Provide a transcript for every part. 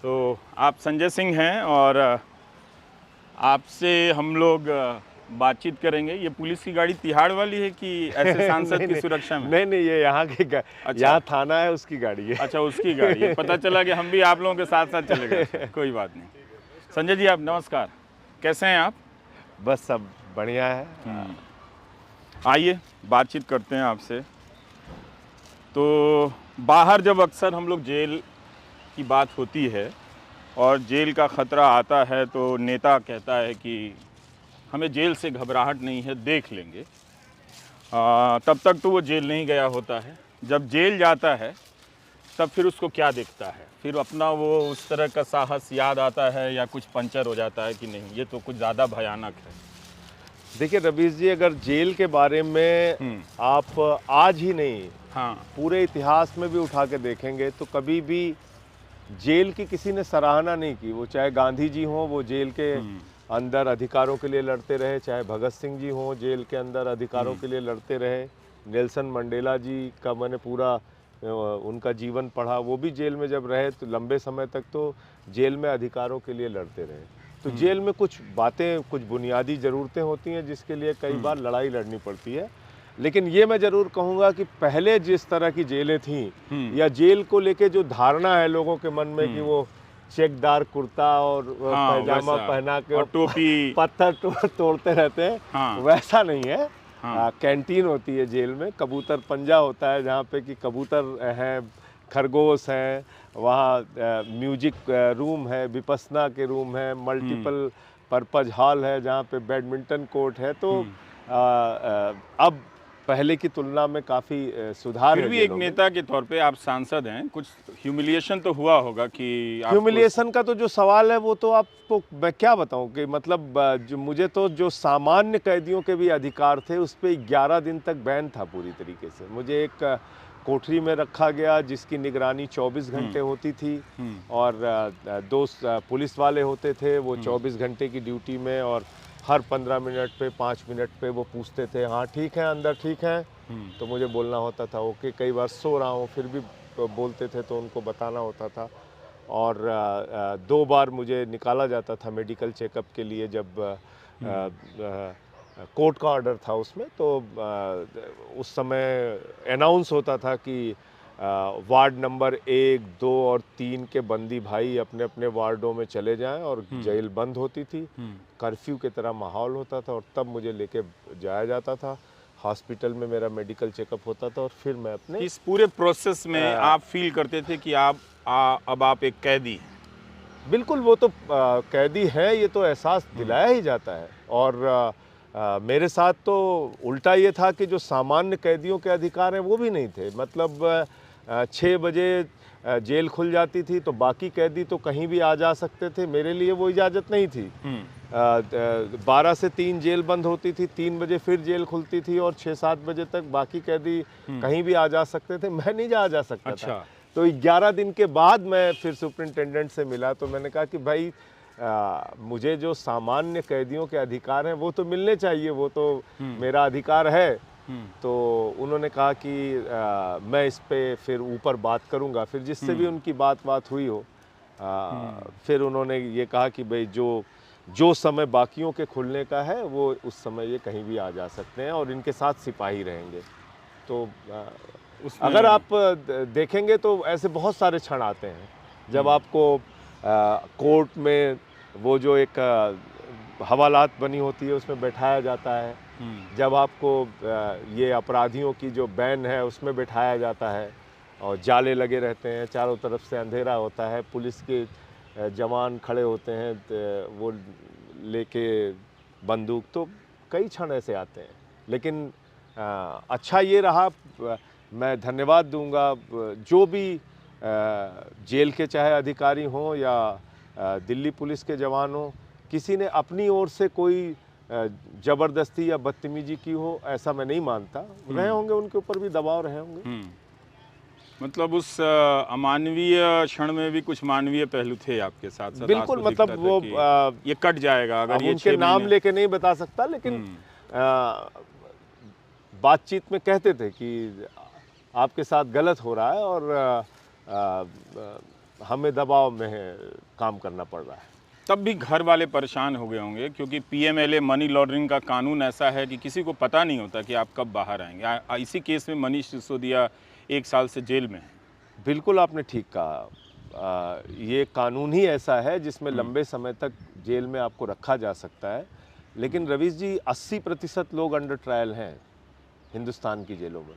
तो आप संजय सिंह हैं और आपसे हम लोग बातचीत करेंगे। ये पुलिस की गाड़ी तिहाड़ वाली है कि ऐसे सांसद की सुरक्षा में? नहीं, ये यहाँ की अच्छा। यहाँ थाना है, उसकी गाड़ी है। अच्छा, उसकी गाड़ी है। पता चला कि हम भी आप लोगों के साथ साथ चले गए। कोई बात नहीं। संजय जी, आप नमस्कार, कैसे हैं आप? बस सब बढ़िया है। आइए बातचीत करते हैं आपसे। तो बाहर जब अक्सर हम लोग जेल की बात होती है और जेल का ख़तरा आता है तो नेता कहता है कि हमें जेल से घबराहट नहीं है, देख लेंगे। तब तक तो वो जेल नहीं गया होता है। जब जेल जाता है तब फिर उसको क्या दिखता है? फिर अपना वो उस तरह का साहस याद आता है या कुछ पंचर हो जाता है कि नहीं, ये तो कुछ ज़्यादा भयानक है? देखिए रवीश जी, अगर जेल के बारे में आप आज ही नहीं, हाँ, पूरे इतिहास में भी उठा के देखेंगे तो कभी भी जेल की किसी ने सराहना नहीं की। वो चाहे गांधी जी हों, वो जेल के अंदर अधिकारों के लिए लड़ते रहे, चाहे भगत सिंह जी हों, जेल के अंदर अधिकारों के लिए लड़ते रहे। नेल्सन मंडेला जी का मैंने पूरा उनका जीवन पढ़ा, वो भी जेल में जब रहे तो लंबे समय तक तो जेल में अधिकारों के लिए लड़ते रहे। तो जेल में कुछ बातें, कुछ बुनियादी ज़रूरतें होती हैं जिसके लिए कई बार लड़ाई लड़नी पड़ती है। लेकिन ये मैं ज़रूर कहूँगा कि पहले जिस तरह की जेलें थीं या जेल को लेके जो धारणा है लोगों के मन में कि वो चेकदार कुर्ता और पैजामा पहना के और टोपी, पत्थर तोड़ते रहते हैं, हाँ, वैसा नहीं है। कैंटीन होती है जेल में, कबूतर पंजा होता है जहाँ पे कि कबूतर हैं, खरगोश हैं, वहाँ म्यूजिक रूम है, विपस्सना के रूम है, मल्टीपल पर्पज हॉल है जहाँ पे बैडमिंटन कोर्ट है। तो अब पहले की तुलना में काफ़ी सुधार है। फिर भी एक नेता के तौर पे आप सांसद हैं, कुछ ह्यूमिलिएशन तो हुआ होगा कि ह्यूमिलिएशन का तो जो सवाल है वो तो आपको मैं क्या बताऊं कि मतलब जो मुझे तो जो सामान्य कैदियों के भी अधिकार थे उस पर 11 दिन तक बैन था पूरी तरीके से। मुझे एक कोठरी में रखा गया जिसकी निगरानी 24 घंटे होती थी और 2 पुलिस वाले होते थे, वो 24 घंटे की ड्यूटी में, और हर 15 मिनट पे 5 मिनट पे वो पूछते थे हाँ ठीक है अंदर ठीक है, तो मुझे बोलना होता था ओके। कई बार सो रहा हूँ फिर भी बोलते थे तो उनको बताना होता था। और 2 बार मुझे निकाला जाता था मेडिकल चेकअप के लिए जब कोर्ट का ऑर्डर था उसमें। तो उस समय अनाउंस होता था कि वार्ड नंबर 1, 2 और 3 के बंदी भाई अपने अपने वार्डों में चले जाएं, और जेल बंद होती थी, कर्फ्यू की तरह माहौल होता था, और तब मुझे लेके जाया जाता था हॉस्पिटल में, मेरा मेडिकल चेकअप होता था और फिर मैं अपने इस पूरे प्रोसेस में आप फील करते थे कि अब आप एक कैदी हैं? बिल्कुल, वो तो कैदी है ये तो एहसास दिलाया ही जाता है। और मेरे साथ तो उल्टा ये था कि जो सामान्य कैदियों के अधिकार हैं वो भी नहीं थे। मतलब 6 बजे जेल खुल जाती थी तो बाकी कैदी तो कहीं भी आ जा सकते थे, मेरे लिए वो इजाज़त नहीं थी। 12 से 3 जेल बंद होती थी, 3 बजे फिर जेल खुलती थी और 6-7 बजे तक बाकी कैदी कहीं भी आ जा सकते थे, मैं नहीं जा सकता था। तो 11 दिन के बाद मैं फिर सुपरिटेंडेंट से मिला तो मैंने कहा कि भाई मुझे जो सामान्य कैदियों के अधिकार हैं वो तो मिलने चाहिए, वो तो मेरा अधिकार है। तो उन्होंने कहा कि मैं इस पे फिर ऊपर बात करूंगा। फिर जिससे भी उनकी बात हुई हो, फिर उन्होंने ये कहा कि भाई जो समय बाकियों के खुलने का है वो उस समय ये कहीं भी आ जा सकते हैं और इनके साथ सिपाही रहेंगे। तो अगर आप देखेंगे तो ऐसे बहुत सारे क्षण आते हैं जब आपको कोर्ट में वो जो एक हवालात बनी होती है उसमें बैठाया जाता है, जब आपको ये अपराधियों की जो बैन है उसमें बैठाया जाता है और जाले लगे रहते हैं, चारों तरफ से अंधेरा होता है, पुलिस के जवान खड़े होते हैं वो लेके बंदूक, तो कई क्षण ऐसे आते हैं। लेकिन अच्छा ये रहा, मैं धन्यवाद दूंगा जो भी जेल के चाहे अधिकारी हों या दिल्ली पुलिस के जवान हों, किसी ने अपनी ओर से कोई ज़बरदस्ती या बदतमीजी की हो ऐसा मैं नहीं मानता। रहे होंगे उनके ऊपर भी दबाव रहे होंगे। मतलब उस अमानवीय क्षण में भी कुछ मानवीय पहलू थे आपके साथ साथ? बिल्कुल, मतलब वो ये कट जाएगा अगर ये उनके नाम लेके नहीं बता सकता, लेकिन बातचीत में कहते थे कि आपके साथ गलत हो रहा है और हमें दबाव में है काम करना पड़ रहा है। तब भी घर वाले परेशान हो गए होंगे, क्योंकि पीएमएलए मनी लॉन्ड्रिंग का कानून ऐसा है कि किसी को पता नहीं होता कि आप कब बाहर आएंगे। इसी केस में मनीष सिसोदिया 1 साल से जेल में है। बिल्कुल आपने ठीक कहा। ये कानून ही ऐसा है जिसमें लंबे समय तक जेल में आपको रखा जा सकता है। लेकिन रवीश जी, 80% लोग अंडर ट्रायल हैं हिंदुस्तान की जेलों में।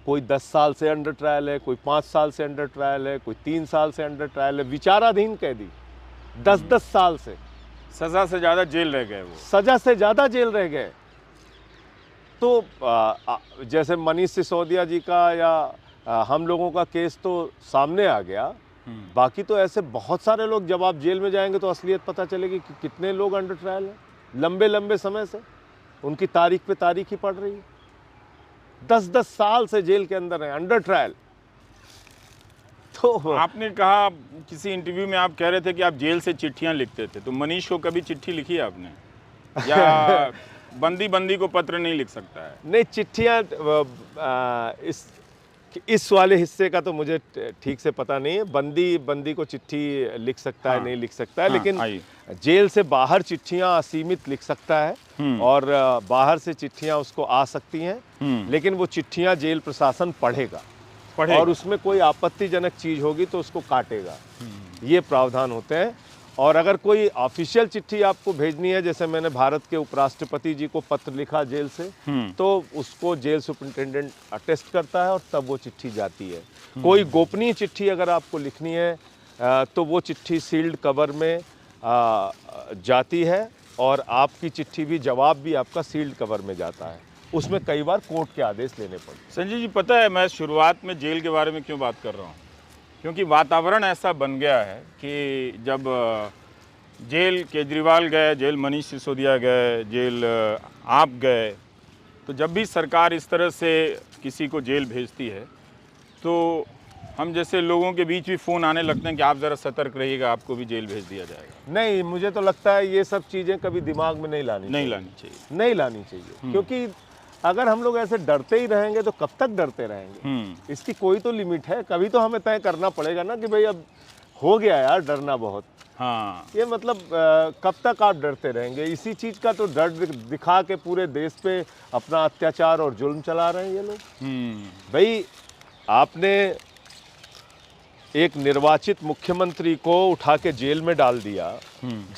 कोई 10 साल से अंडर ट्रायल है, कोई 5 साल से अंडर ट्रायल है, कोई 3 साल से अंडर ट्रायल है। विचाराधीन कैदी 10-10 साल से, सज़ा से ज़्यादा जेल रह गए वो। सजा से ज़्यादा जेल रह गए। तो जैसे मनीष सिसोदिया जी का या हम लोगों का केस तो सामने आ गया, बाकी तो ऐसे बहुत सारे लोग, जब आप जेल में जाएंगे तो असलियत पता चलेगी कि कितने लोग अंडर ट्रायल हैं लंबे लंबे समय से। उनकी तारीख पे तारीख ही पड़ रही है। 10-10 साल से जेल के अंदर है, अंडर ट्रायल। तो आपने कहा किसी इंटरव्यू में, आप कह रहे थे कि आप जेल से चिट्ठियां लिखते थे, तो मनीष को कभी चिट्ठी लिखी है आपने? या बंदी को पत्र नहीं लिख सकता है? नहीं, चिट्ठियाँ इस वाले हिस्से का तो मुझे ठीक से पता नहीं है। बंदी को चिट्ठी लिख सकता है, नहीं लिख सकता है, लेकिन जेल से बाहर चिट्ठियां असीमित लिख सकता है और बाहर से चिट्ठियां उसको आ सकती हैं। लेकिन वो चिट्ठियां जेल प्रशासन पढ़ेगा और उसमें कोई आपत्तिजनक चीज होगी तो उसको काटेगा। ये प्रावधान होते हैं। और अगर कोई ऑफिशियल चिट्ठी आपको भेजनी है, जैसे मैंने भारत के उपराष्ट्रपति जी को पत्र लिखा जेल से, तो उसको जेल सुपरिटेंडेंट अटेस्ट करता है और तब वो चिट्ठी जाती है। कोई गोपनीय चिट्ठी अगर आपको लिखनी है तो वो चिट्ठी सील्ड कवर में जाती है और आपकी चिट्ठी भी, जवाब भी आपका सील्ड कवर में जाता है। उसमें कई बार कोर्ट के आदेश लेने पड़ते। संजय जी, पता है मैं शुरुआत में जेल के बारे में क्यों बात कर रहा हूँ? क्योंकि वातावरण ऐसा बन गया है कि जब जेल केजरीवाल गए, जेल मनीष सिसोदिया गए, जेल आप गए, तो जब भी सरकार इस तरह से किसी को जेल भेजती है तो हम जैसे लोगों के बीच भी फ़ोन आने लगते हैं कि आप ज़रा सतर्क रहिएगा, आपको भी जेल भेज दिया जाएगा। नहीं, मुझे तो लगता है ये सब चीज़ें कभी दिमाग में नहीं लानी चाहिए। क्योंकि अगर हम लोग ऐसे डरते ही रहेंगे तो कब तक डरते रहेंगे? इसकी कोई तो लिमिट है। कभी तो हमें तय करना पड़ेगा ना कि भाई अब हो गया यार डरना बहुत। हाँ, ये मतलब कब तक आप डरते रहेंगे? इसी चीज़ का तो डर दिखा के पूरे देश पे अपना अत्याचार और जुल्म चला रहे हैं ये लोग। भाई, आपने एक निर्वाचित मुख्यमंत्री को उठा के जेल में डाल दिया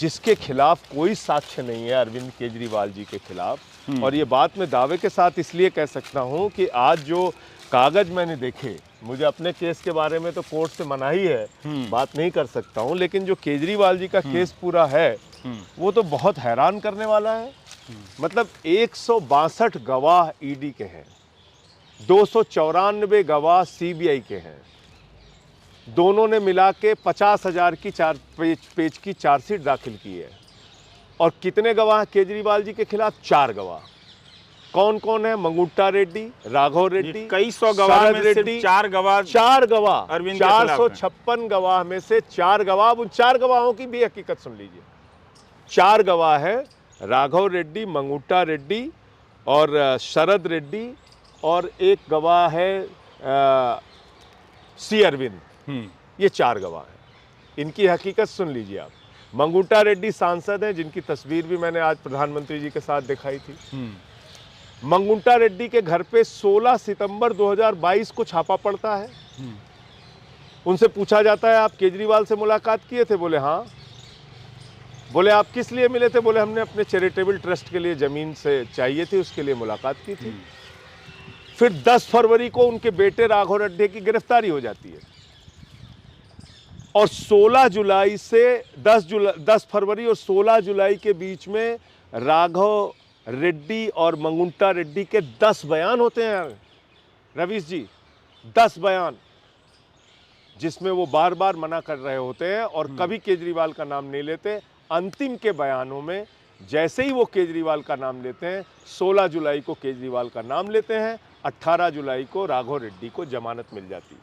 जिसके खिलाफ कोई साक्ष्य नहीं है, अरविंद केजरीवाल जी के खिलाफ। और ये बात मैं दावे के साथ इसलिए कह सकता हूँ कि आज जो कागज मैंने देखे, मुझे अपने केस के बारे में तो कोर्ट से मनाही है, बात नहीं कर सकता हूँ, लेकिन जो केजरीवाल जी का केस पूरा है वो तो बहुत हैरान करने वाला है। मतलब 162 गवाह ईडी के हैं, 294 गवाह सीबीआई के हैं। दोनों ने मिला के 50,000 की पेज की चार्जशीट दाखिल की है। और कितने गवाह केजरीवाल जी के खिलाफ? 4 गवाह। कौन कौन है? मंगुट्टा रेड्डी, राघव रेड्डी, कई सौ गवाह में सिर्फ 4 गवाह, 456 गवाह में से 4 गवाह। उन 4 गवाहों की भी हकीकत सुन लीजिए। 4 गवाह है राघव रेड्डी, मंगुट्टा रेड्डी और शरद रेड्डी, और एक गवाह है सी अरविंद। ये 4 गवाह हैं। इनकी हकीकत सुन लीजिए आप। मंगुट्टा रेड्डी सांसद हैं जिनकी तस्वीर भी मैंने आज प्रधानमंत्री जी के साथ दिखाई थी। मंगुट्टा रेड्डी के घर पे 16 सितंबर 2022 को छापा पड़ता है। उनसे पूछा जाता है, आप केजरीवाल से मुलाकात किए थे? बोले हाँ। बोले आप किस लिए मिले थे? बोले हमने अपने चैरिटेबल ट्रस्ट के लिए ज़मीन से चाहिए थी, उसके लिए मुलाकात की थी। फिर 10 फरवरी को उनके बेटे राघव रेड्डी की गिरफ्तारी हो जाती है और 16 जुलाई से 10 फरवरी और 16 जुलाई के बीच में राघव रेड्डी और मंगुट्टा रेड्डी के 10 बयान होते हैं रवीश जी, 10 बयान, जिसमें वो बार बार मना कर रहे होते हैं और कभी केजरीवाल का नाम नहीं लेते। अंतिम के बयानों में जैसे ही वो केजरीवाल का नाम लेते हैं, 16 जुलाई को केजरीवाल का नाम लेते हैं, 18 जुलाई को राघव रेड्डी को जमानत मिल जाती है।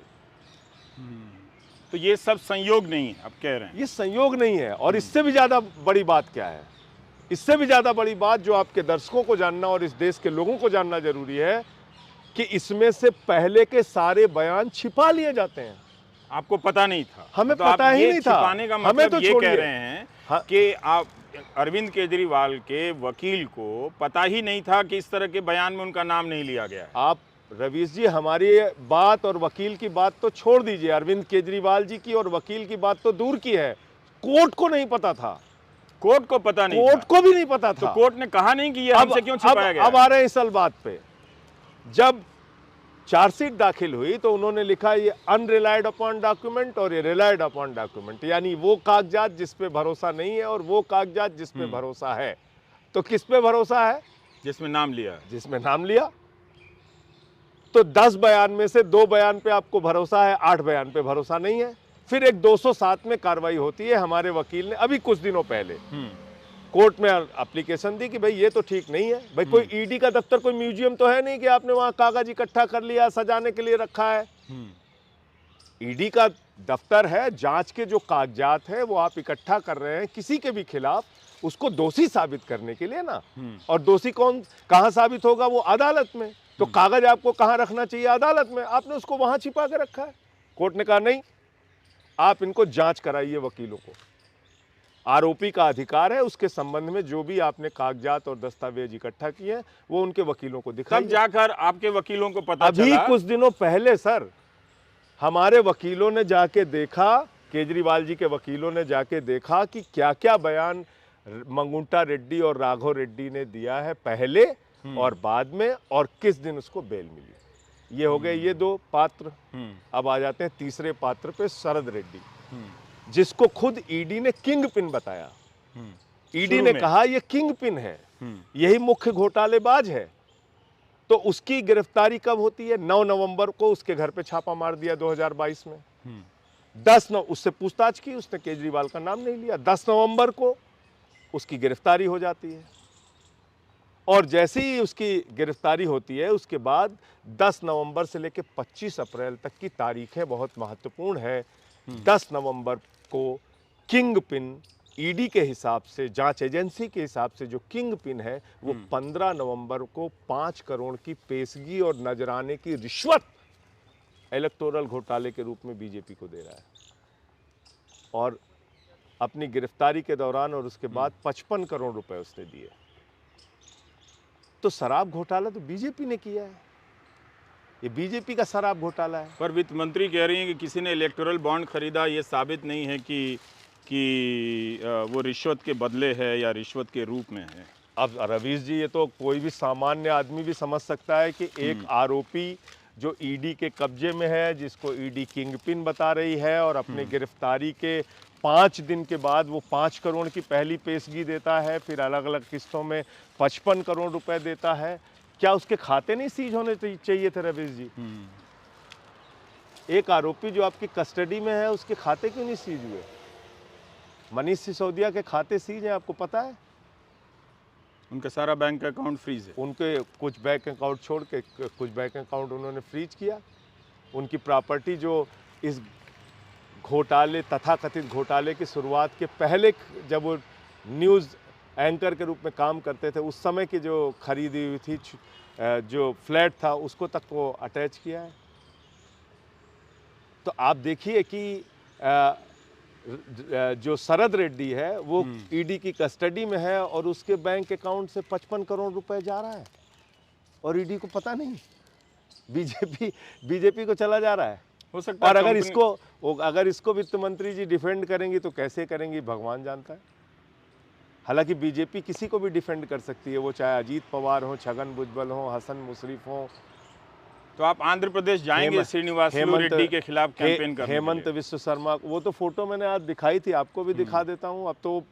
तो ये सब संयोग नहीं है, आप कह रहे हैं? ये संयोग नहीं है। और इससे भी ज़्यादा बड़ी बात क्या है? इससे भी ज़्यादा बड़ी बात जो आपके दर्शकों को जानना और इस देश के लोगों को जानना जरूरी है कि इसमें से पहले के सारे बयान छिपा लिए जाते हैं। आपको पता नहीं था? हमें तो आप पता ही ये नहीं था। छिपाने का हमें मतलब तो ये छोड़िए। कह रहे हैं हाँ। कि आप अरविंद केजरीवाल के वकील को पता ही नहीं था कि इस तरह के बयान में उनका नाम नहीं लिया गया है। आप रवीश जी हमारी बात और वकील की बात तो छोड़ दीजिए, अरविंद केजरीवाल जी की और वकील की बात तो दूर की है, कोर्ट को नहीं पता था। कोर्ट को पता नहीं कोर्ट था? को भी नहीं पता तो था। कोर्ट ने कहा नहीं कि ये हमसे क्यों छिपाया गया अब है? आ रहे हैं इस बात पे। जब चार्जशीट दाखिल हुई तो उन्होंने लिखा ये अनरिलाइड अपॉन डॉक्यूमेंट और ये रिलाइड अपॉन डॉक्यूमेंट, यानी वो कागजात जिस पे भरोसा नहीं है और वो कागजात जिस पे भरोसा है। तो किस पे भरोसा है? जिसमें नाम लिया है। जिसमें नाम लिया। तो 10 बयान में से 2 बयान पे आपको भरोसा है, 8 बयान पे भरोसा नहीं है। फिर एक 207 में कार्रवाई होती है। हमारे वकील ने अभी कुछ दिनों पहले कोर्ट में एप्लीकेशन दी कि भाई ये तो ठीक नहीं है। भाई कोई ईडी का दफ्तर, कोई म्यूजियम तो है नहीं कि आपने वहां कागज इकट्ठा कर लिया, सजाने के लिए रखा है। ईडी का दफ्तर है, जांच के जो कागजात हैं वो आप इकट्ठा कर रहे हैं किसी के भी खिलाफ, उसको दोषी साबित करने के लिए ना। और दोषी कहां साबित होगा? वो अदालत में। तो कागज आपको कहां रखना चाहिए? अदालत में। आपने उसको वहां छिपा के रखा है। कोर्ट ने कहा नहीं, आप इनको जांच कराइए। वकीलों को आरोपी का अधिकार है, उसके संबंध में जो भी आपने कागजात और दस्तावेज इकट्ठा किए हैं वो उनके वकीलों को दिखाइए। तब जाकर आपके वकीलों को पता अभी चला। कुछ दिनों पहले सर हमारे वकीलों ने जाके देखा, केजरीवाल जी के वकीलों ने जाके देखा कि क्या क्या बयान मंगुंटा रेड्डी और राघव रेड्डी ने दिया है पहले और बाद में, और किस दिन उसको बेल मिली। ये हो गए ये 2 पात्र। अब आ जाते हैं तीसरे पात्र पे, शरद रेड्डी, जिसको खुद ईडी ने किंग पिन बताया। ईडी ने कहा ये किंग पिन है, यही मुख्य घोटालेबाज है। तो उसकी गिरफ्तारी कब होती है? 9 नवंबर को उसके घर पे छापा मार दिया 2022 में। 10 उससे पूछताछ की, उसने केजरीवाल का नाम नहीं लिया। 10 नवंबर को उसकी गिरफ्तारी हो जाती है। और जैसे ही उसकी गिरफ्तारी होती है उसके बाद 10 नवंबर से लेकर 25 अप्रैल तक की तारीखें बहुत महत्वपूर्ण है। 10 नवंबर को किंग पिन ईडी के हिसाब से, जांच एजेंसी के हिसाब से जो किंग पिन है वो 15 नवंबर को 5 करोड़ की पेशगी और नजराने की रिश्वत इलेक्टोरल घोटाले के रूप में बीजेपी को दे रहा है। और अपनी गिरफ्तारी के दौरान और उसके बाद 55 करोड़ रुपए उसने दिए। तो शराब घोटाला तो बीजेपी ने किया है, ये बीजेपी का शराब घोटाला है। पर वित्त मंत्री कह रही हैं कि किसी ने इलेक्टोरल बॉन्ड खरीदा, ये साबित नहीं है कि वो रिश्वत के बदले है या रिश्वत के रूप में है। अब रवीश जी, ये तो कोई भी सामान्य आदमी भी समझ सकता है कि एक आरोपी जो ईडी के कब्जे में है, जिसको ईडी किंगपिन बता रही है, और अपने गिरफ्तारी के 5 दिन के बाद वो 5 करोड़ की पहली पेशगी देता है, फिर अलग अलग किस्तों में 55 करोड़ रुपए देता है। क्या उसके खाते नहीं सीज होने चाहिए थे रवीश जी? एक आरोपी जो आपकी कस्टडी में है उसके खाते क्यों नहीं सीज हुए? मनीष सिसोदिया के खाते सीज हैं, आपको पता है? उनका सारा बैंक अकाउंट फ्रीज है। उनके कुछ बैंक अकाउंट छोड़ के कुछ बैंक अकाउंट उन्होंने फ्रीज किया। उनकी प्रॉपर्टी जो इस घोटाले, तथाकथित घोटाले की शुरुआत के पहले, जब वो न्यूज़ एंकर के रूप में काम करते थे, उस समय की जो खरीदी हुई थी, जो फ्लैट था, उसको तक वो अटैच किया है। तो आप देखिए कि जो शरद रेड्डी है वो ईडी की कस्टडी में है और उसके बैंक अकाउंट से 55 करोड़ रुपए जा रहा है और ईडी को पता नहीं। बीजेपी को चला जा रहा है। हो सकता है। और अगर इसको वित्त मंत्री जी डिफेंड करेंगी तो कैसे करेंगी भगवान जानता है। हालांकि बीजेपी किसी को भी डिफेंड कर सकती है, वो चाहे अजीत पवार हो, छगन भुजबल हो, हसन मुशर्रफ हो। तो आप आंध्र प्रदेश जाएंगे श्रीनिवास रेड्डी के खिलाफ कैंपेन करने के लिए? हेमंत विश्व शर्मा, वो तो फोटो मैंने आज दिखाई थी, आपको भी दिखा देता हूँ। अब तो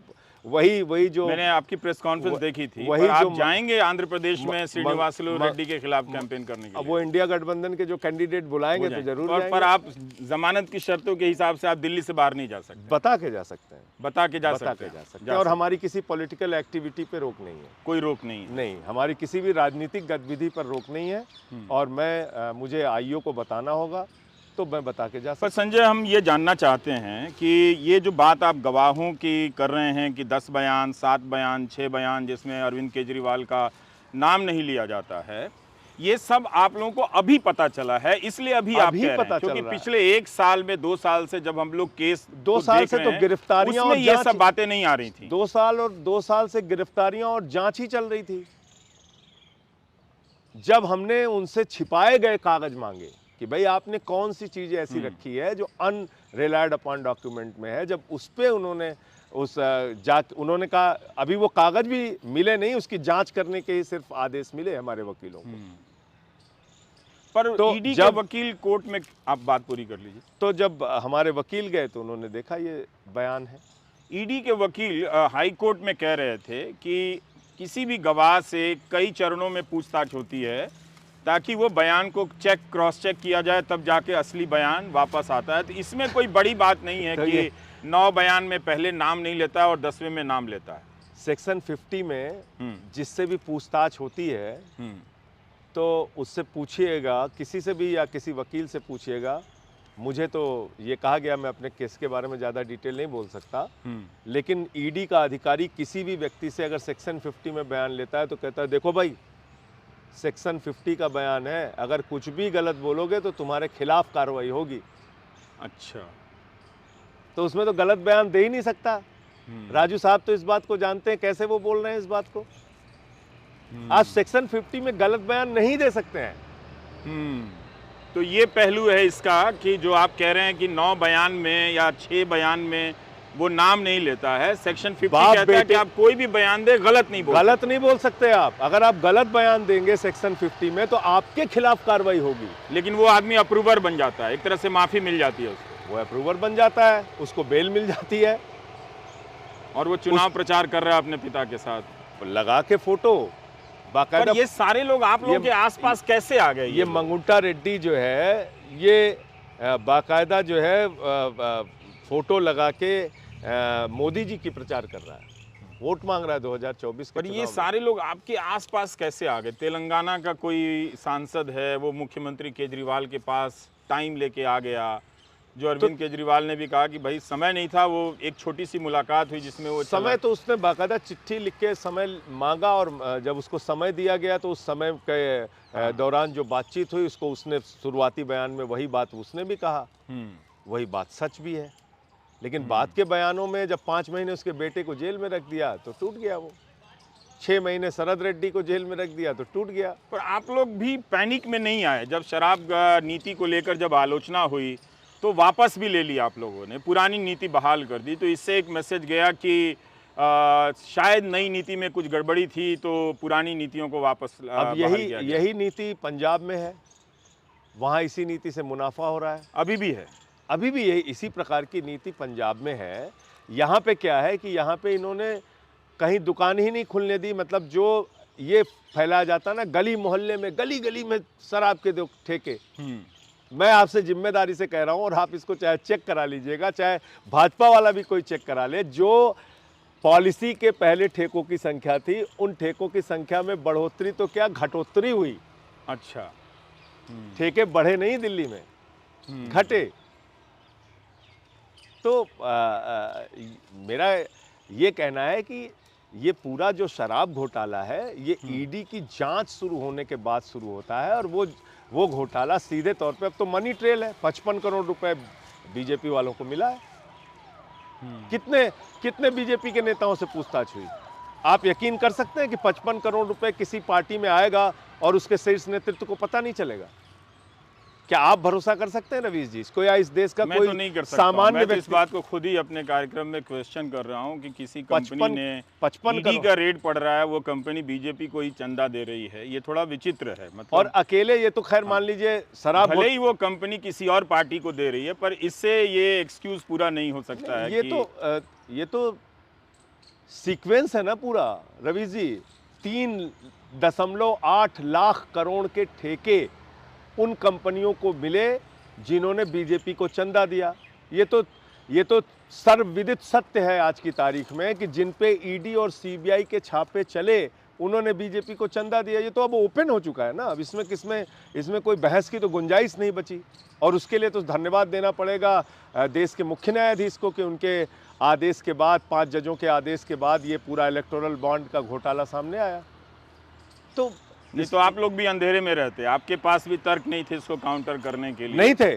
वही जो मैंने आपकी प्रेस कॉन्फ्रेंस देखी थी, वही आप जो जाएंगे आंध्र प्रदेश में श्रीनिवास रेड्डी के खिलाफ कैंपेन करने के लिए? अब वो इंडिया गठबंधन के जो कैंडिडेट बुलाएंगे तो जरूर और पर आप जमानत की शर्तों के हिसाब से आप दिल्ली से बाहर नहीं जा सकते। बता के जा सकते हैं, बता के जा सकते हैं। और हमारी किसी पॉलिटिकल एक्टिविटी पे रोक नहीं है, कोई रोक नहीं है। नहीं, हमारी किसी भी राजनीतिक गतिविधि पर रोक नहीं है। और मुझे आईओ को बताना होगा तो मैं बता के जा सकता। पर संजय, हम ये जानना चाहते हैं कि ये जो बात आप गवाहों की कर रहे हैं कि 10 बयान, 7 बयान, 6 बयान जिसमें अरविंद केजरीवाल का नाम नहीं लिया जाता है, ये सब आप लोगों को अभी पता चला है, इसलिए अभी आप अभी कह रहे पता हैं, चल क्योंकि रहा है। पिछले 1 साल में 2 साल से जब हम लोग केस 2 को साल देख से रहे तो हैं, गिरफ्तारियां उसमें और ये जांच, सब बातें नहीं आ रही थी। 2 साल से गिरफ्तारियां और जांच ही चल रही थी। जब हमने उनसे छिपाए गए कागज मांगे कि भाई आपने कौन सी चीज ऐसी रखी है जो अनरिलायड अपॉन डॉक्यूमेंट में है, जब उस पे उन्होंने उन्होंने कहा अभी वो कागज भी मिले नहीं, उसकी जांच करने के ही सिर्फ आदेश मिले हमारे वकीलों को। पर तो ईडी के वकील कोर्ट में, आप बात पूरी कर लीजिए। तो जब हमारे वकील गए तो उन्होंने देखा ये बयान है। ईडी के वकील हाई कोर्ट में कह रहे थे कि किसी भी गवाह से कई चरणों में पूछताछ होती है ताकि वो बयान को क्रॉस चेक किया जाए, तब जाके असली बयान वापस आता है। तो इसमें कोई बड़ी बात नहीं है तो कि 9 बयान में पहले नाम नहीं लेता है और 10वें में नाम लेता है। सेक्शन 50 में जिससे भी पूछताछ होती है तो उससे पूछिएगा, किसी से भी या किसी वकील से पूछिएगा। मुझे तो ये कहा गया, मैं अपने केस के बारे में ज़्यादा डिटेल नहीं बोल सकता, लेकिन ईडी का अधिकारी किसी भी व्यक्ति से अगर सेक्शन 50 में बयान लेता है तो कहता है देखो भाई सेक्शन 50 का बयान है, अगर कुछ भी गलत बोलोगे तो तुम्हारे खिलाफ कार्रवाई होगी। अच्छा, तो उसमें तो गलत बयान दे ही नहीं सकता। राजू साहब तो इस बात को जानते हैं, कैसे वो बोल रहे हैं इस बात को। आप सेक्शन 50 में गलत बयान नहीं दे सकते हैं। तो ये पहलू है इसका कि जो आप कह रहे हैं कि 9 बयान में या 6 बयान में वो नाम नहीं लेता है। सेक्शन 50 कहता है कि आप कोई भी बयान दे गलत नहीं बोल सकते। आप अगर आप गलत बयान देंगे सेक्शन 50 में तो आपके खिलाफ कार्रवाई होगी। लेकिन वो आदमी अप्रूवर बन जाता है, एक तरह से माफी मिल जाती है उसको। वो अप्रूवर बन जाता है, उसको बेल मिल जाती है और वो चुनाव प्रचार कर रहा है अपने पिता के साथ लगा के फोटो बाकायदा। ये सारे लोग आप लोगों के आसपास कैसे आ गए? ये मंगुंटा रेड्डी जो है ये बाकायदा जो है फोटो लगा के मोदी जी की प्रचार कर रहा है, वोट मांग रहा है 2024 के। पर ये सारे लोग आपके आसपास कैसे आ गए? तेलंगाना का कोई सांसद है, वो मुख्यमंत्री केजरीवाल के पास टाइम लेके आ गया। जो अरविंद केजरीवाल ने भी कहा कि भाई समय नहीं था, वो एक छोटी सी मुलाकात हुई जिसमें वो समय तो उसने बाकायदा चिट्ठी लिख के समय मांगा और जब उसको समय दिया गया तो उस समय के दौरान जो बातचीत हुई उसको उसने शुरुआती बयान में वही बात उसने भी कहा, वही बात सच भी है। लेकिन बाद के बयानों में जब 5 महीने उसके बेटे को जेल में रख दिया तो टूट गया वो। 6 महीने शरद रेड्डी को जेल में रख दिया तो टूट गया। पर आप लोग भी पैनिक में नहीं आए जब शराब नीति को लेकर जब आलोचना हुई तो वापस भी ले लिया आप लोगों ने, पुरानी नीति बहाल कर दी। तो इससे एक मैसेज गया कि शायद नई नीति में कुछ गड़बड़ी थी तो पुरानी नीतियों को वापस अब यही नीति पंजाब में है, वहाँ इसी नीति से मुनाफा हो रहा है। अभी भी यही इसी प्रकार की नीति पंजाब में है। यहाँ पे क्या है कि यहाँ पे इन्होंने कहीं दुकान ही नहीं खुलने दी। मतलब जो ये फैलाया जाता ना गली मोहल्ले में, गली गली में शराब के दो ठेके, मैं आपसे जिम्मेदारी से कह रहा हूँ और आप इसको चाहे चेक करा लीजिएगा, चाहे भाजपा वाला भी कोई चेक करा ले, जो पॉलिसी के पहले ठेकों की संख्या थी उन ठेकों की संख्या में बढ़ोतरी तो क्या घटोतरी हुई। अच्छा, ठेके बढ़े नहीं दिल्ली में, घटे। तो मेरा ये कहना है कि ये पूरा जो शराब घोटाला है ये ईडी की जांच शुरू होने के बाद शुरू होता है और वो घोटाला सीधे तौर पे अब तो मनी ट्रेल है। 55 करोड़ रुपए बीजेपी वालों को मिला है। कितने बीजेपी के नेताओं से पूछताछ हुई? आप यकीन कर सकते हैं कि 55 करोड़ रुपए किसी पार्टी में आएगा और उसके शीर्ष नेतृत्व को पता नहीं चलेगा? क्या आप भरोसा कर सकते हैं रवीश जी इसको, या इस देश का कोई तो नहीं कर सकता। सामान्य मैं तो इस बात को खुद ही अपने कार्यक्रम में क्वेश्चन कर रहा हूं कि किसी कंपनी ने 55 का रेट पड़ रहा है, वो कंपनी बीजेपी को ही चंदा दे रही है, ये थोड़ा विचित्र है। मतलब और अकेले ये तो खैर मान लीजिए शराब भले ही वो कंपनी किसी और पार्टी को दे रही है, पर इससे ये एक्सक्यूज पूरा नहीं हो सकता है। ये तो सीक्वेंस है ना पूरा रवीश जी। 3.8 लाख करोड़ के ठेके उन कंपनियों को मिले जिन्होंने बीजेपी को चंदा दिया। ये तो सर्वविदित सत्य है आज की तारीख में कि जिन पे ईडी और सीबीआई के छापे चले उन्होंने बीजेपी को चंदा दिया। ये तो अब ओपन हो चुका है ना, अब इसमें कोई बहस की तो गुंजाइश नहीं बची। और उसके लिए तो धन्यवाद देना पड़ेगा देश के मुख्य न्यायाधीश को कि उनके आदेश के बाद, 5 जजों के आदेश के बाद ये पूरा इलेक्टोरल बॉन्ड का घोटाला सामने आया। तो नहीं तो आप लोग भी अंधेरे में रहते, आपके पास भी तर्क नहीं थे इसको काउंटर करने के लिए। नहीं थे,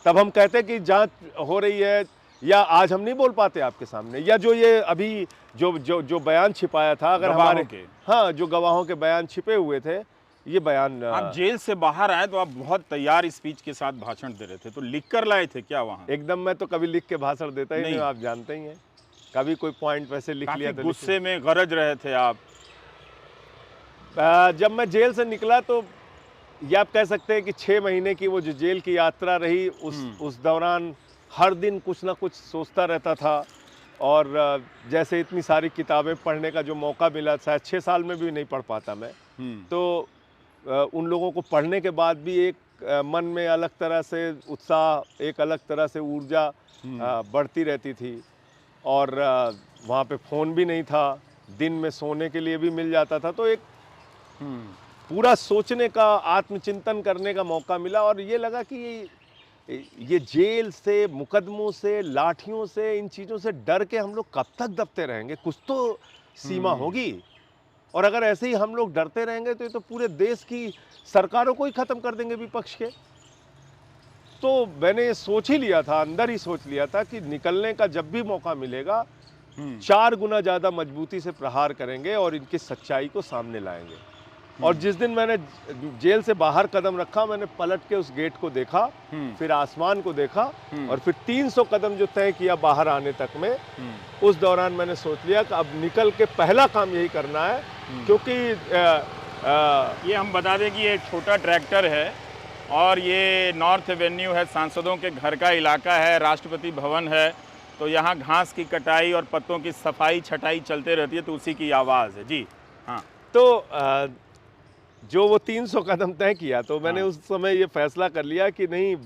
तब हम कहते कि जांच हो रही है, या आज हम नहीं बोल पाते आपके सामने, या जो ये अभी जो बयान छिपाया था, अगर गवाहों हमारे के। हाँ, जो गवाहों के बयान छिपे हुए थे, ये बयान आप जेल से बाहर आए तो आप बहुत तैयार स्पीच के साथ भाषण दे रहे थे, तो लिख कर लाए थे क्या वहाँ? एकदम, मैं तो कभी लिख के भाषण देता ही नहीं, नहीं। आप जानते ही हैं। कभी कोई पॉइंट वैसे लिख काफी लिया तो गुस्से में गरज रहे थे आप। जब मैं जेल से निकला तो ये आप कह सकते हैं कि 6 महीने की वो जो जेल की यात्रा रही, उस दौरान हर दिन कुछ ना कुछ सोचता रहता था। और जैसे इतनी सारी किताबें पढ़ने का जो मौका मिला, शायद 6 साल में भी नहीं पढ़ पाता मैं, तो उन लोगों को पढ़ने के बाद भी एक मन में अलग तरह से उत्साह, एक अलग तरह से ऊर्जा बढ़ती रहती थी। और वहाँ पे फ़ोन भी नहीं था, दिन में सोने के लिए भी मिल जाता था, तो एक पूरा सोचने का, आत्मचिंतन करने का मौका मिला। और ये लगा कि ये जेल से, मुकदमों से, लाठियों से, इन चीज़ों से डर के हम लोग कब तक दबते रहेंगे? कुछ तो सीमा होगी। और अगर ऐसे ही हम लोग डरते रहेंगे तो ये तो पूरे देश की सरकारों को ही ख़त्म कर देंगे विपक्ष के। तो मैंने ये सोच ही लिया था, अंदर ही सोच लिया था कि निकलने का जब भी मौका मिलेगा, 4 गुना ज़्यादा मजबूती से प्रहार करेंगे और इनकी सच्चाई को सामने लाएंगे। और जिस दिन मैंने जेल से बाहर कदम रखा, मैंने पलट के उस गेट को देखा, फिर आसमान को देखा, और फिर 300 कदम जो तय किया बाहर आने तक में, उस दौरान मैंने सोच लिया कि अब निकल के पहला काम यही करना है। क्योंकि ये हम बता दें कि ये छोटा ट्रैक्टर है और ये नॉर्थ एवेन्यू है, सांसदों के घर का इलाका है, राष्ट्रपति भवन है, तो यहाँ घास की कटाई और पत्तों की सफाई छटाई चलते रहती है, तो उसी की आवाज़ है जी। हाँ, तो जो वो 300 कदम तय किया, तो मैंने उस समय ये फैसला कर लिया कि नहीं,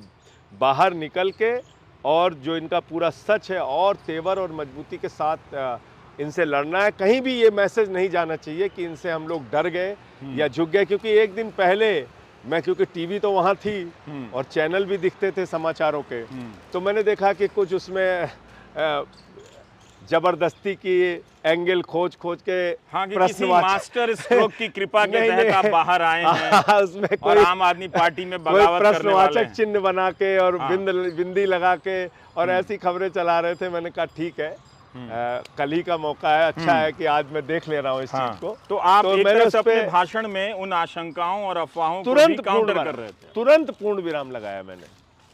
बाहर निकल के और जो इनका पूरा सच है और तेवर और मजबूती के साथ इनसे लड़ना है। कहीं भी ये मैसेज नहीं जाना चाहिए कि इनसे हम लोग डर गए या झुक गए। क्योंकि एक दिन पहले मैं, क्योंकि टीवी तो वहाँ थी और चैनल भी दिखते थे समाचारों के, तो मैंने देखा कि कुछ उसमें जबरदस्ती की एंगल खोज के हाँ, कि किसी मास्टर स्ट्रोक की कृपा के तहत आप बाहर आए हैं उसमें और आम आदमी पार्टी में बगावत करने वाले हैं। चिन्ह बना के और बिंदी लगा के और ऐसी खबरें चला रहे थे। मैंने कहा ठीक है, कल ही का मौका है, अच्छा है कि आज मैं देख ले रहा हूँ इस चीज को। तो आप एक तरह से अपने भाषण में उन आशंकाओं और अफवाहों को भी काउंटर कर रहे थे। तुरंत पूर्ण विराम लगाया मैंने,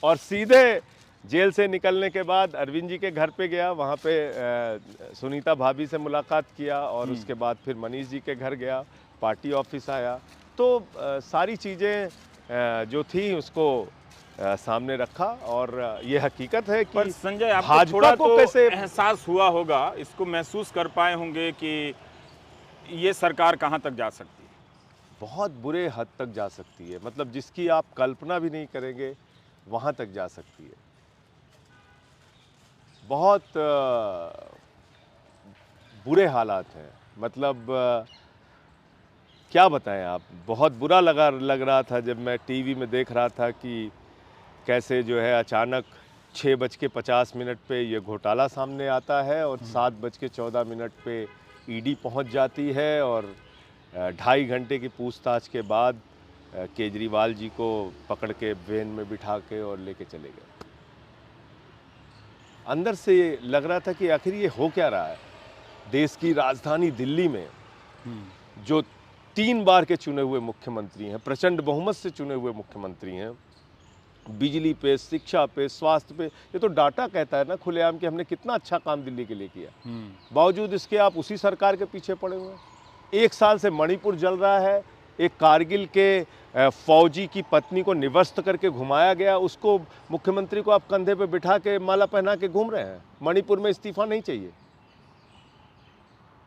और सीधे जेल से निकलने के बाद अरविंद जी के घर पे गया, वहाँ पे सुनीता भाभी से मुलाकात किया, और उसके बाद फिर मनीष जी के घर गया, पार्टी ऑफिस आया। तो सारी चीज़ें जो थी उसको सामने रखा। और ये हकीकत है कि संजय, आपको थोड़ा तो कैसे एहसास हुआ होगा, इसको महसूस कर पाए होंगे कि ये सरकार कहाँ तक जा सकती है? बहुत बुरे हद तक जा सकती है, मतलब जिसकी आप कल्पना भी नहीं करेंगे वहाँ तक जा सकती है। बहुत बुरे हालात हैं, मतलब क्या बताएं आप। बहुत बुरा लग रहा था जब मैं टीवी में देख रहा था कि कैसे जो है अचानक 6:50 पे ये घोटाला सामने आता है और 7:14 पे ईडी पहुंच जाती है, और 2.5 घंटे की पूछताछ के बाद केजरीवाल जी को पकड़ के वैन में बिठा के और लेके चले गए। अंदर से लग रहा था कि आखिर ये हो क्या रहा है। देश की राजधानी दिल्ली में जो 3 बार के चुने हुए मुख्यमंत्री हैं, प्रचंड बहुमत से चुने हुए मुख्यमंत्री हैं, बिजली पे, शिक्षा पे, स्वास्थ्य पे, ये तो डाटा कहता है ना खुलेआम कि हमने कितना अच्छा काम दिल्ली के लिए किया। बावजूद इसके आप उसी सरकार के पीछे पड़े हुए हैं। 1 साल से मणिपुर जल रहा है, एक कारगिल के फौजी की पत्नी को निवस्त करके घुमाया गया, उसको मुख्यमंत्री को आप कंधे पे बिठा के माला पहना के घूम रहे हैं। मणिपुर में इस्तीफा नहीं चाहिए।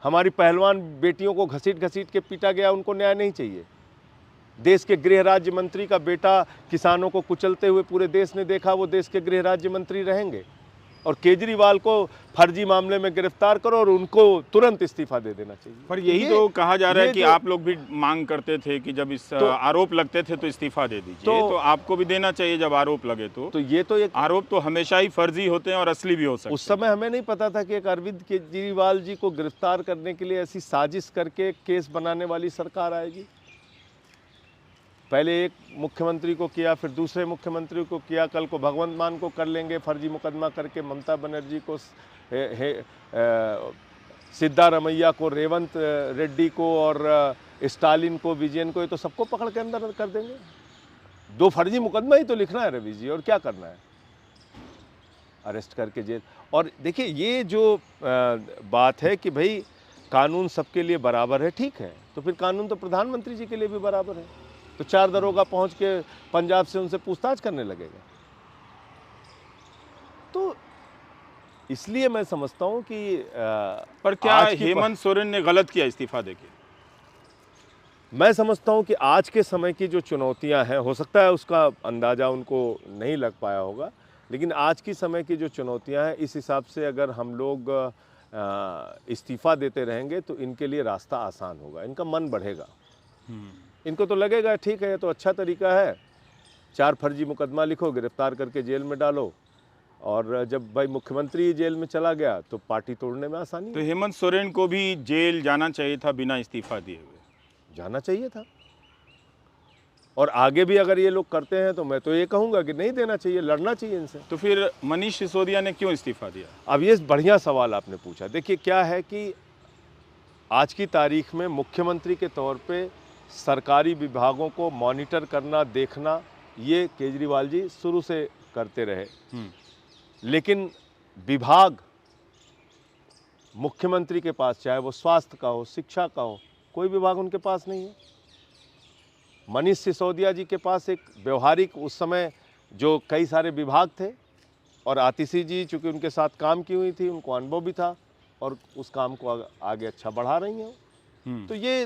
हमारी पहलवान बेटियों को घसीट के पीटा गया, उनको न्याय नहीं चाहिए। देश के गृह राज्य मंत्री का बेटा किसानों को कुचलते हुए पूरे देश ने देखा, वो देश के गृह राज्य मंत्री रहेंगे। और केजरीवाल को फर्जी मामले में गिरफ्तार करो और उनको तुरंत इस्तीफा दे देना चाहिए। पर यही तो कहा जा रहा है कि आप लोग भी मांग करते थे कि जब इस आरोप लगते थे तो इस्तीफा दे दीजिए, तो आपको भी देना चाहिए जब आरोप लगे तो ये तो एक आरोप तो हमेशा ही फर्जी होते हैं और असली भी हो सकते हैं। उस समय हमें नहीं पता था कि एक अरविंद केजरीवाल जी को गिरफ्तार करने के लिए ऐसी साजिश करके केस बनाने वाली सरकार आएगी। पहले एक मुख्यमंत्री को किया, फिर दूसरे मुख्यमंत्री को किया, कल को भगवंत मान को कर लेंगे, फर्जी मुकदमा करके ममता बनर्जी को, सिद्धारमैया को, रेवंत रेड्डी को और स्टालिन को, विजयन को, ये तो सबको पकड़ के अंदर कर देंगे। 2 फर्जी मुकदमा ही तो लिखना है रवि जी, और क्या करना है, अरेस्ट करके जेल। और देखिए ये जो बात है कि भाई कानून सबके लिए बराबर है, ठीक है, तो फिर कानून तो प्रधानमंत्री जी के लिए भी बराबर है। तो 4 दरोगा पहुंच के पंजाब से उनसे पूछताछ करने लगेगा। तो इसलिए मैं समझता हूं कि पर क्या हेमंत सोरेन ने गलत किया इस्तीफा देके? मैं समझता हूं कि आज के समय की जो चुनौतियां हैं, हो सकता है उसका अंदाज़ा उनको नहीं लग पाया होगा, लेकिन आज की समय की जो चुनौतियां हैं, इस हिसाब से अगर हम लोग इस्तीफ़ा देते रहेंगे तो इनके लिए रास्ता आसान होगा, इनका मन बढ़ेगा। इनको तो लगेगा ठीक है, ये तो अच्छा तरीका है, 4 फर्जी मुकदमा लिखो, गिरफ्तार करके जेल में डालो, और जब भाई मुख्यमंत्री जेल में चला गया तो पार्टी तोड़ने में आसानी। तो हेमंत सोरेन को भी जेल जाना चाहिए था बिना इस्तीफा दिए हुए? जाना चाहिए था, और आगे भी अगर ये लोग करते हैं तो मैं तो ये कहूँगा कि नहीं देना चाहिए, लड़ना चाहिए इनसे। तो फिर मनीष सिसोदिया ने क्यों इस्तीफा दिया? अब ये बढ़िया सवाल आपने पूछा। देखिए क्या है कि आज की तारीख में मुख्यमंत्री के तौर पे सरकारी विभागों को मॉनिटर करना, देखना, ये केजरीवाल जी शुरू से करते रहे, लेकिन विभाग मुख्यमंत्री के पास, चाहे वो स्वास्थ्य का हो, शिक्षा का हो, कोई विभाग उनके पास नहीं है। मनीष सिसोदिया जी के पास एक व्यवहारिक, उस समय जो कई सारे विभाग थे, और आतिशी जी चूँकि उनके साथ काम की हुई थी, उनको अनुभव भी था, और उस काम को आगे अच्छा बढ़ा रही हैं। तो ये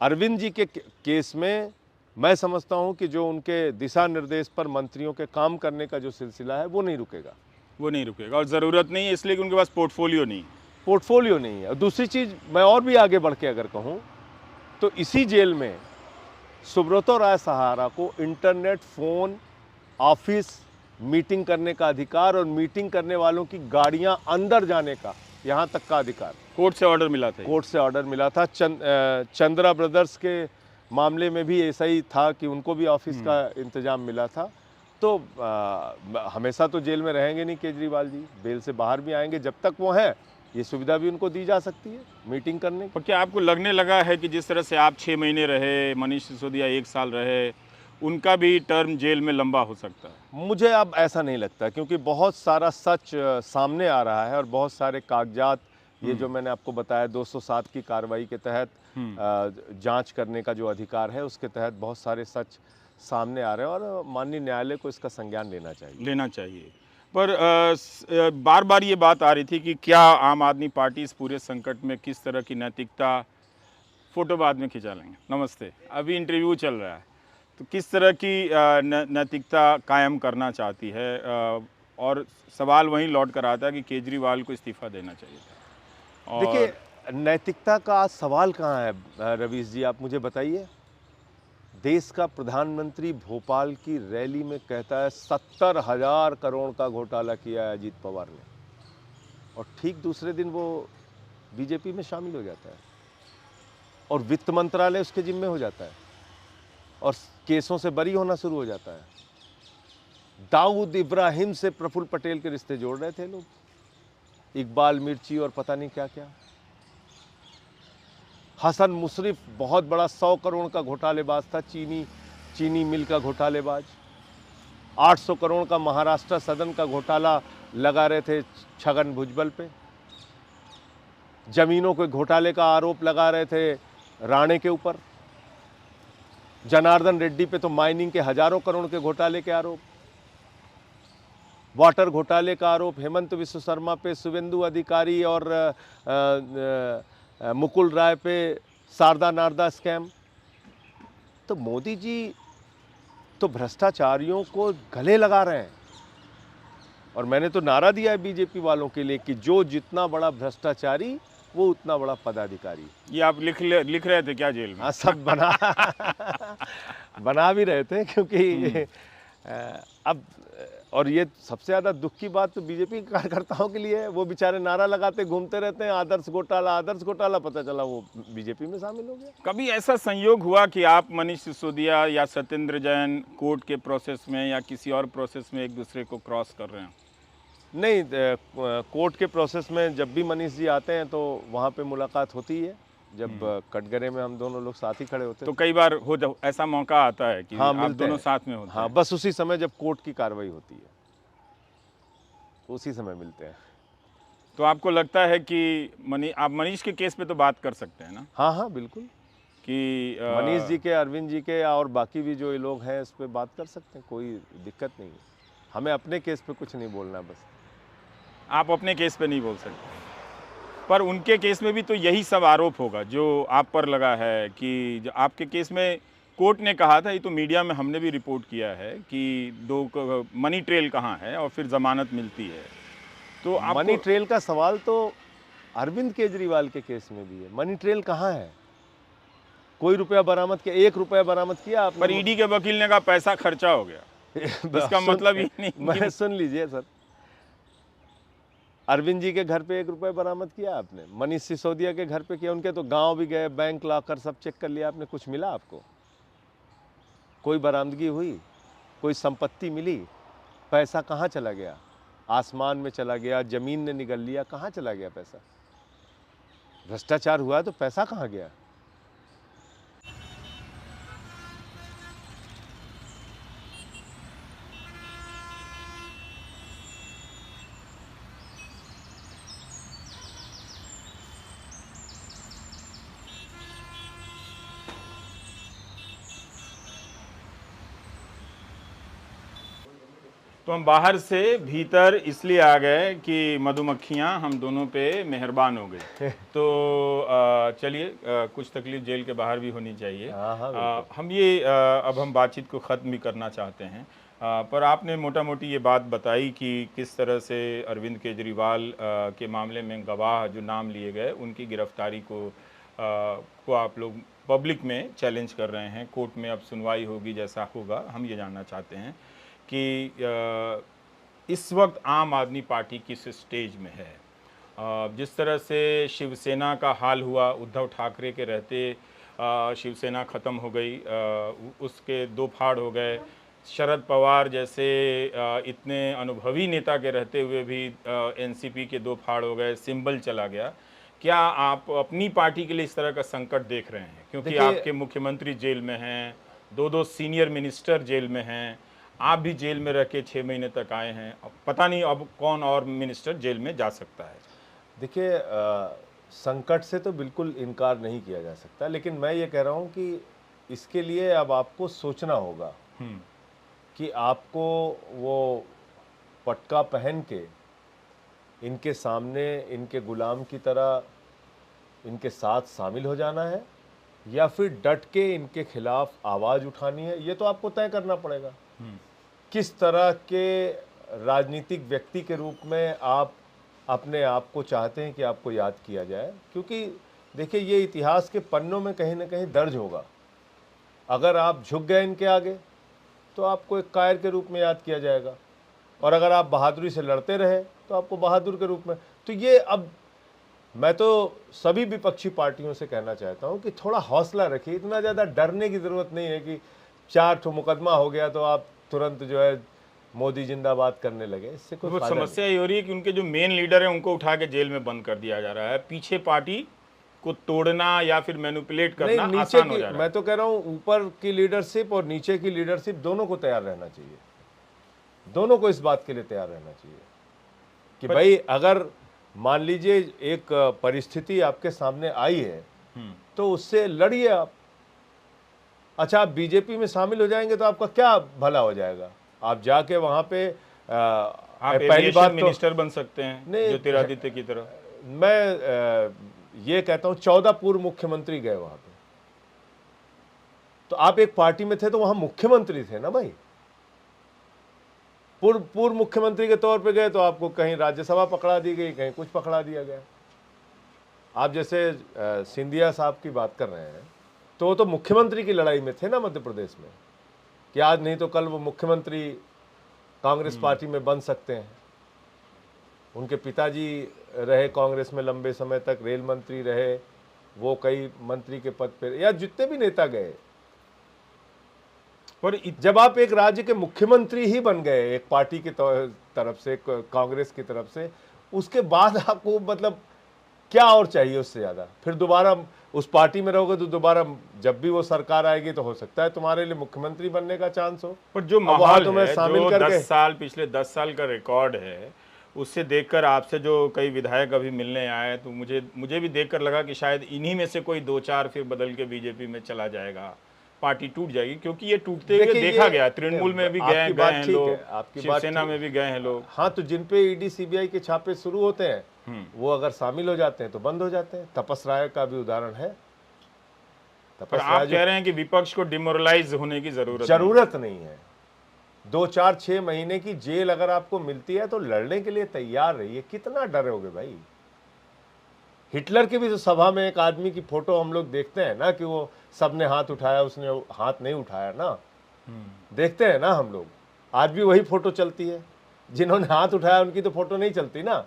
अरविंद जी के केस में मैं समझता हूं कि जो उनके दिशा निर्देश पर मंत्रियों के काम करने का जो सिलसिला है वो नहीं रुकेगा। वो नहीं रुकेगा, और ज़रूरत नहीं है, इसलिए कि उनके पास पोर्टफोलियो नहीं है। पोर्टफोलियो नहीं है। और दूसरी चीज़ मैं और भी आगे बढ़ के अगर कहूँ तो इसी जेल में सुब्रतो राय सहारा को इंटरनेट, फ़ोन, ऑफिस, मीटिंग करने का अधिकार, और मीटिंग करने वालों की गाड़ियां अंदर जाने का, यहाँ तक का अधिकार कोर्ट से ऑर्डर मिला था। कोर्ट से ऑर्डर मिला था। चंद्रा ब्रदर्स के मामले में भी ऐसा ही था कि उनको भी ऑफिस का इंतजाम मिला था। तो हमेशा तो जेल में रहेंगे नहीं केजरीवाल जी, बेल से बाहर भी आएंगे, जब तक वो हैं ये सुविधा भी उनको दी जा सकती है मीटिंग करने की। और क्या आपको लगने लगा है कि जिस तरह से आप 6 महीने रहे, मनीष सिसोदिया 1 साल रहे, उनका भी टर्म जेल में लंबा हो सकता है? मुझे अब ऐसा नहीं लगता, क्योंकि बहुत सारा सच सामने आ रहा है, और बहुत सारे कागजात, ये जो मैंने आपको बताया 207 की कार्रवाई के तहत जांच करने का जो अधिकार है, उसके तहत बहुत सारे सच सामने आ रहे हैं, और माननीय न्यायालय को इसका संज्ञान लेना चाहिए। पर बार बार ये बात आ रही थी कि क्या आम आदमी पार्टी इस पूरे संकट में किस तरह की नैतिकता, फ़ोटो बाद में खिंचा लेंगे, नमस्ते, अभी इंटरव्यू चल रहा है, तो किस तरह की नैतिकता कायम करना चाहती है? और सवाल वहीं लौट कर आता है कि केजरीवाल को इस्तीफ़ा देना चाहिए था। और देखिए, नैतिकता का आज सवाल कहाँ है रवीश जी, आप मुझे बताइए। देश का प्रधानमंत्री भोपाल की रैली में कहता है 70,000 करोड़ का घोटाला किया है अजीत पवार ने, और ठीक दूसरे दिन वो बीजेपी में शामिल हो जाता है, और वित्त मंत्रालय उसके जिम्मे हो जाता है, और केसों से बरी होना शुरू हो जाता है। दाऊद इब्राहिम से प्रफुल्ल पटेल के रिश्ते जोड़ रहे थे लोग, इकबाल मिर्ची और पता नहीं क्या क्या। हसन मुशर्रफ बहुत बड़ा 100 करोड़ का घोटालेबाज था, चीनी मिल का घोटालेबाज। 800 करोड़ का महाराष्ट्र सदन का घोटाला लगा रहे थे छगन भुजबल पे। जमीनों के घोटाले का आरोप लगा रहे थे राणे के ऊपर। जनार्दन रेड्डी पे तो माइनिंग के हजारों करोड़ के घोटाले के आरोप। वाटर घोटाले का आरोप हेमंत विश्व शर्मा पे, शुवेंदु अधिकारी और मुकुल राय पे शारदा नारदा स्कैम। तो मोदी जी तो भ्रष्टाचारियों को गले लगा रहे हैं, और मैंने तो नारा दिया है बीजेपी वालों के लिए कि जो जितना बड़ा भ्रष्टाचारी वो उतना बड़ा पदाधिकारी। ये आप लिख रहे थे क्या जेल में? हाँ, सब बना भी रहे थे, क्योंकि अब और ये सबसे ज़्यादा दुख की बात तो बीजेपी के कार्यकर्ताओं के लिए है। वो बेचारे नारा लगाते घूमते रहते हैं, आदर्श घोटाला, पता चला वो बीजेपी में शामिल हो गया। कभी ऐसा संयोग हुआ कि आप मनीष सिसोदिया या सत्येंद्र जैन कोर्ट के प्रोसेस में या किसी और प्रोसेस में एक दूसरे को क्रॉस कर रहे हैं? नहीं, कोर्ट के प्रोसेस में जब भी मनीष जी आते हैं तो वहाँ पे मुलाकात होती है। जब कटघरे में हम दोनों लोग साथ ही खड़े होते तो हैं। कई बार हो जब ऐसा मौका आता है कि हाँ, आप मिलते दोनों हैं। साथ में होते हाँ, हैं। बस उसी समय जब कोर्ट की कार्रवाई होती है, उसी समय मिलते हैं। तो आपको लगता है कि आप मनीष के केस पे तो बात कर सकते हैं ना हाँ, हाँ, बिल्कुल। कि मनीष जी के, अरविंद जी के और बाकी भी जो ये लोग हैं, इस पे बात कर सकते हैं, कोई दिक्कत नहीं है। हमें अपने केस पे कुछ नहीं बोलना, बस। आप अपने केस पे नहीं बोल सकते, पर उनके केस में भी तो यही सब आरोप होगा जो आप पर लगा है कि जो आपके केस में कोर्ट ने कहा था, ये तो मीडिया में हमने भी रिपोर्ट किया है कि मनी ट्रेल कहाँ है और फिर जमानत मिलती है। तो आपको मनी ट्रेल का सवाल तो अरविंद केजरीवाल के केस में भी है। मनी ट्रेल कहाँ है? कोई रुपया बरामद किया? 1 रुपया बरामद किया आपने? पर ईडी के वकील ने कहा पैसा खर्चा हो गया। इसका मतलब ये नहीं मैं सुन लीजिए सर, अरविंद जी के घर पे 1 रुपया बरामद किया आपने? मनीष सिसोदिया के घर पे किया? उनके तो गांव भी गए, बैंक लाकर सब चेक कर लिया आपने, कुछ मिला आपको? कोई बरामदगी हुई? कोई संपत्ति मिली? पैसा कहाँ चला गया? आसमान में चला गया, जमीन ने निगल लिया, कहाँ चला गया पैसा? भ्रष्टाचार हुआ तो पैसा कहाँ गया? तो हम बाहर से भीतर इसलिए आ गए कि मधुमक्खियां हम दोनों पे मेहरबान हो गई। तो चलिए, कुछ तकलीफ जेल के बाहर भी होनी चाहिए। हाँ, हाँ, हम ये अब हम बातचीत को ख़त्म भी करना चाहते हैं। पर आपने मोटा मोटी ये बात बताई कि किस तरह से अरविंद केजरीवाल के मामले में गवाह जो नाम लिए गए उनकी गिरफ्तारी को आप लोग पब्लिक में चैलेंज कर रहे हैं। कोर्ट में अब सुनवाई होगी, जैसा होगा हम ये जानना चाहते हैं कि इस वक्त आम आदमी पार्टी किस स्टेज में है। जिस तरह से शिवसेना का हाल हुआ, उद्धव ठाकरे के रहते शिवसेना ख़त्म हो गई, उसके 2 फाड़ हो गए। शरद पवार जैसे इतने अनुभवी नेता के रहते हुए भी एनसीपी के 2 फाड़ हो गए, सिंबल चला गया। क्या आप अपनी पार्टी के लिए इस तरह का संकट देख रहे हैं? क्योंकि आपके मुख्यमंत्री जेल में हैं, 2 सीनियर मिनिस्टर जेल में हैं, आप भी जेल में रह के 6 महीने तक आए हैं। अब पता नहीं अब कौन और मिनिस्टर जेल में जा सकता है। देखिए, संकट से तो बिल्कुल इनकार नहीं किया जा सकता, लेकिन मैं ये कह रहा हूँ कि इसके लिए अब आपको सोचना होगा कि आपको वो पटका पहन के इनके सामने इनके गुलाम की तरह इनके साथ शामिल हो जाना है या फिर डट के इनके खिलाफ आवाज़ उठानी है। ये तो आपको तय करना पड़ेगा। किस तरह के राजनीतिक व्यक्ति के रूप में आप अपने आप को चाहते हैं कि आपको याद किया जाए, क्योंकि देखिए ये इतिहास के पन्नों में कहीं ना कहीं दर्ज होगा। अगर आप झुक गए इनके आगे तो आपको एक कायर के रूप में याद किया जाएगा, और अगर आप बहादुरी से लड़ते रहे तो आपको बहादुर के रूप में। तो ये अब मैं तो सभी विपक्षी पार्टियों से कहना चाहता हूं कि थोड़ा हौसला रखिए। इतना ज़्यादा डरने की ज़रूरत नहीं है कि 4 मुकदमा हो गया तो आप तुरंत जो है मोदी जिंदाबाद करने लगे। इससे कोई फायदा नहीं। समस्या ये हो रही है कि उनके जो मेन लीडर हैं उनको उठा के जेल में बंद कर दिया जा रहा है। पीछे पार्टी को तोड़ना या फिर मैनिपुलेट करना आसान हो जा रहा है। मैं तो कह रहा हूँ ऊपर की लीडरशिप और नीचे की लीडरशिप दोनों को तैयार रहना चाहिए। दोनों को इस बात के लिए तैयार रहना चाहिए कि भाई अगर मान लीजिए एक परिस्थिति आपके सामने आई है तो उससे लड़िए आप। अच्छा, आप बीजेपी में शामिल हो जाएंगे तो आपका क्या भला हो जाएगा? आप जाके वहां पे आप पहली बात मिनिस्टर बन सकते हैं ज्योतिरादित्य की तरह। मैं ये कहता हूं 14 पूर्व मुख्यमंत्री गए वहां पे, तो आप एक पार्टी में थे तो वहां मुख्यमंत्री थे ना भाई। पूर्व मुख्यमंत्री के तौर पे गए तो आपको कहीं राज्यसभा पकड़ा दी गई, कहीं कुछ पकड़ा दिया गया। आप जैसे सिंधिया साहब की बात कर रहे हैं तो वो तो मुख्यमंत्री की लड़ाई में थे ना मध्य प्रदेश में, कि आज नहीं तो कल वो मुख्यमंत्री कांग्रेस पार्टी में बन सकते हैं। उनके पिताजी रहे कांग्रेस में लंबे समय तक, रेल मंत्री रहे, वो कई मंत्री के पद पे, या जितने भी नेता गए। पर जब आप एक राज्य के मुख्यमंत्री ही बन गए एक पार्टी की तरफ से, कांग्रेस की तरफ से, उसके बाद आपको मतलब क्या और चाहिए उससे ज्यादा? फिर दोबारा उस पार्टी में रहोगे तो दोबारा जब भी वो सरकार आएगी तो हो सकता है तुम्हारे लिए मुख्यमंत्री बनने का चांस हो। पर जो वहाँ माहौल तुम्हें है, शामिल जो करके 10 साल पिछले 10 साल का रिकॉर्ड है, उससे देखकर आपसे जो कई विधायक अभी मिलने आए, तो मुझे भी देखकर लगा कि शायद इन्हीं में से कोई 2-4 फिर बदल के बीजेपी में चला जाएगा, पार्टी टूट जाएगी। क्योंकि ये टूटते हुए देखा गया, तृणमूल में भी गए हैं लोग, शिवसेना में भी गए हैं लोग। हाँ, तो जिन पे ईडी सीबीआई के छापे शुरू होते हैं वो अगर शामिल हो जाते हैं तो बंद हो जाते हैं। तपस राय का भी उदाहरण है। पर आप कह रहे हैं कि विपक्ष को डिमोरलाइज होने की जरूरत नहीं है। 2-4-6 महीने की जेल अगर आपको मिलती है तो लड़ने के लिए तैयार रहिए। कितना डरोगे भाई? हिटलर की भी तो सभा में एक आदमी की फोटो हम लोग देखते हैं ना कि वो सबने हाथ उठाया, उसने हाथ नहीं उठाया ना, देखते हैं ना हम लोग। आज भी वही फोटो चलती है। जिन्होंने हाथ उठाया उनकी तो फोटो नहीं चलती ना।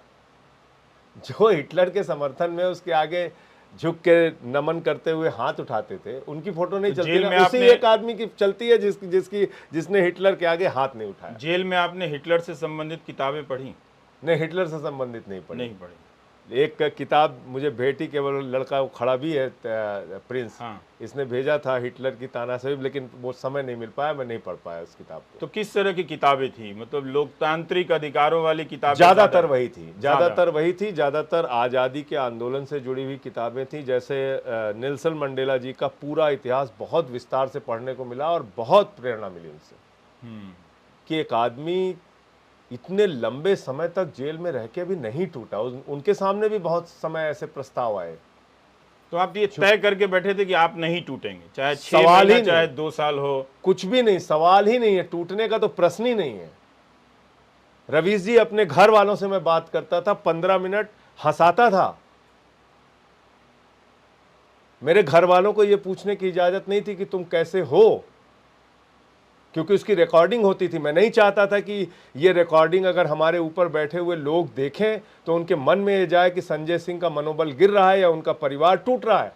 जो हिटलर के समर्थन में उसके आगे झुक के नमन करते हुए हाथ उठाते थे, उनकी फोटो नहीं चलती ना। उसी एक आदमी की चलती है जिसने हिटलर के आगे हाथ नहीं उठाया। जेल में आपने हिटलर से संबंधित किताबें पढ़ी? नहीं, हिटलर से संबंधित नहीं पढ़ी। पढ़ी। एक किताब मुझे भेटी, केवल लड़का वो खड़ा भी है, प्रिंस, इसने भेजा था हिटलर की तानाशाही, लेकिन वो समय नहीं मिल पाया, मैं नहीं पढ़ पाया उस किताब को। तो किस तरह की किताबें थी? मतलब लोकतांत्रिक अधिकारों वाली किताबें? ज्यादातर वही थी, ज्यादातर आज़ादी के आंदोलन से जुड़ी हुई किताबें थी। जैसे नेल्सन मंडेला जी का पूरा इतिहास बहुत विस्तार से पढ़ने को मिला और बहुत प्रेरणा मिली उनसे कि एक आदमी इतने लंबे समय तक जेल में रह के भी नहीं टूटा। उनके सामने भी बहुत समय ऐसे प्रस्ताव आए। तो आप ये तय करके बैठे थे कि आप नहीं टूटेंगे, चाहे 6 महीने चाहे 2 साल हो? कुछ भी नहीं, सवाल ही नहीं है, टूटने का तो प्रश्न ही नहीं है। रवीश जी, अपने घर वालों से मैं बात करता था, 15 मिनट हंसाता था। मेरे घर वालों को यह पूछने की इजाजत नहीं थी कि तुम कैसे हो, क्योंकि उसकी रिकॉर्डिंग होती थी। मैं नहीं चाहता था कि ये रिकॉर्डिंग अगर हमारे ऊपर बैठे हुए लोग देखें तो उनके मन में ये जाए कि संजय सिंह का मनोबल गिर रहा है या उनका परिवार टूट रहा है।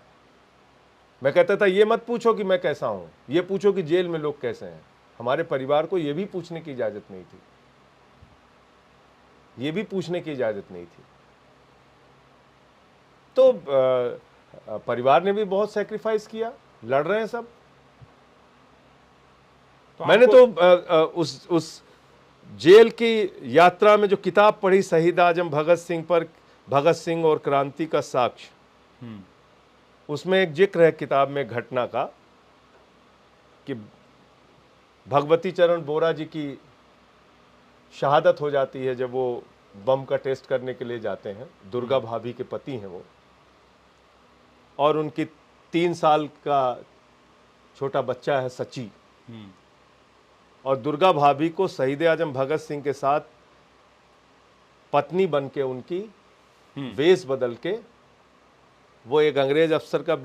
मैं कहता था ये मत पूछो कि मैं कैसा हूं, ये पूछो कि जेल में लोग कैसे हैं। हमारे परिवार को ये भी पूछने की इजाजत नहीं थी, ये भी पूछने की इजाजत नहीं थी। तो परिवार ने भी बहुत सैक्रिफाइस किया, लड़ रहे हैं सब। मैंने तो उस जेल की यात्रा में जो किताब पढ़ी, शहीद आजम भगत सिंह पर, भगत सिंह और क्रांति का साक्ष्य, उसमें एक जिक्र है किताब में घटना का कि भगवती चरण बोरा जी की शहादत हो जाती है जब वो बम का टेस्ट करने के लिए जाते हैं। दुर्गा भाभी के पति हैं वो, और उनकी 3 साल का छोटा बच्चा है सची। और दुर्गा भाभी को शहीद आजम भगत सिंह के साथ पत्नी बन के, उनकी वेश बदल के, वो एक अंग्रेज अफसर का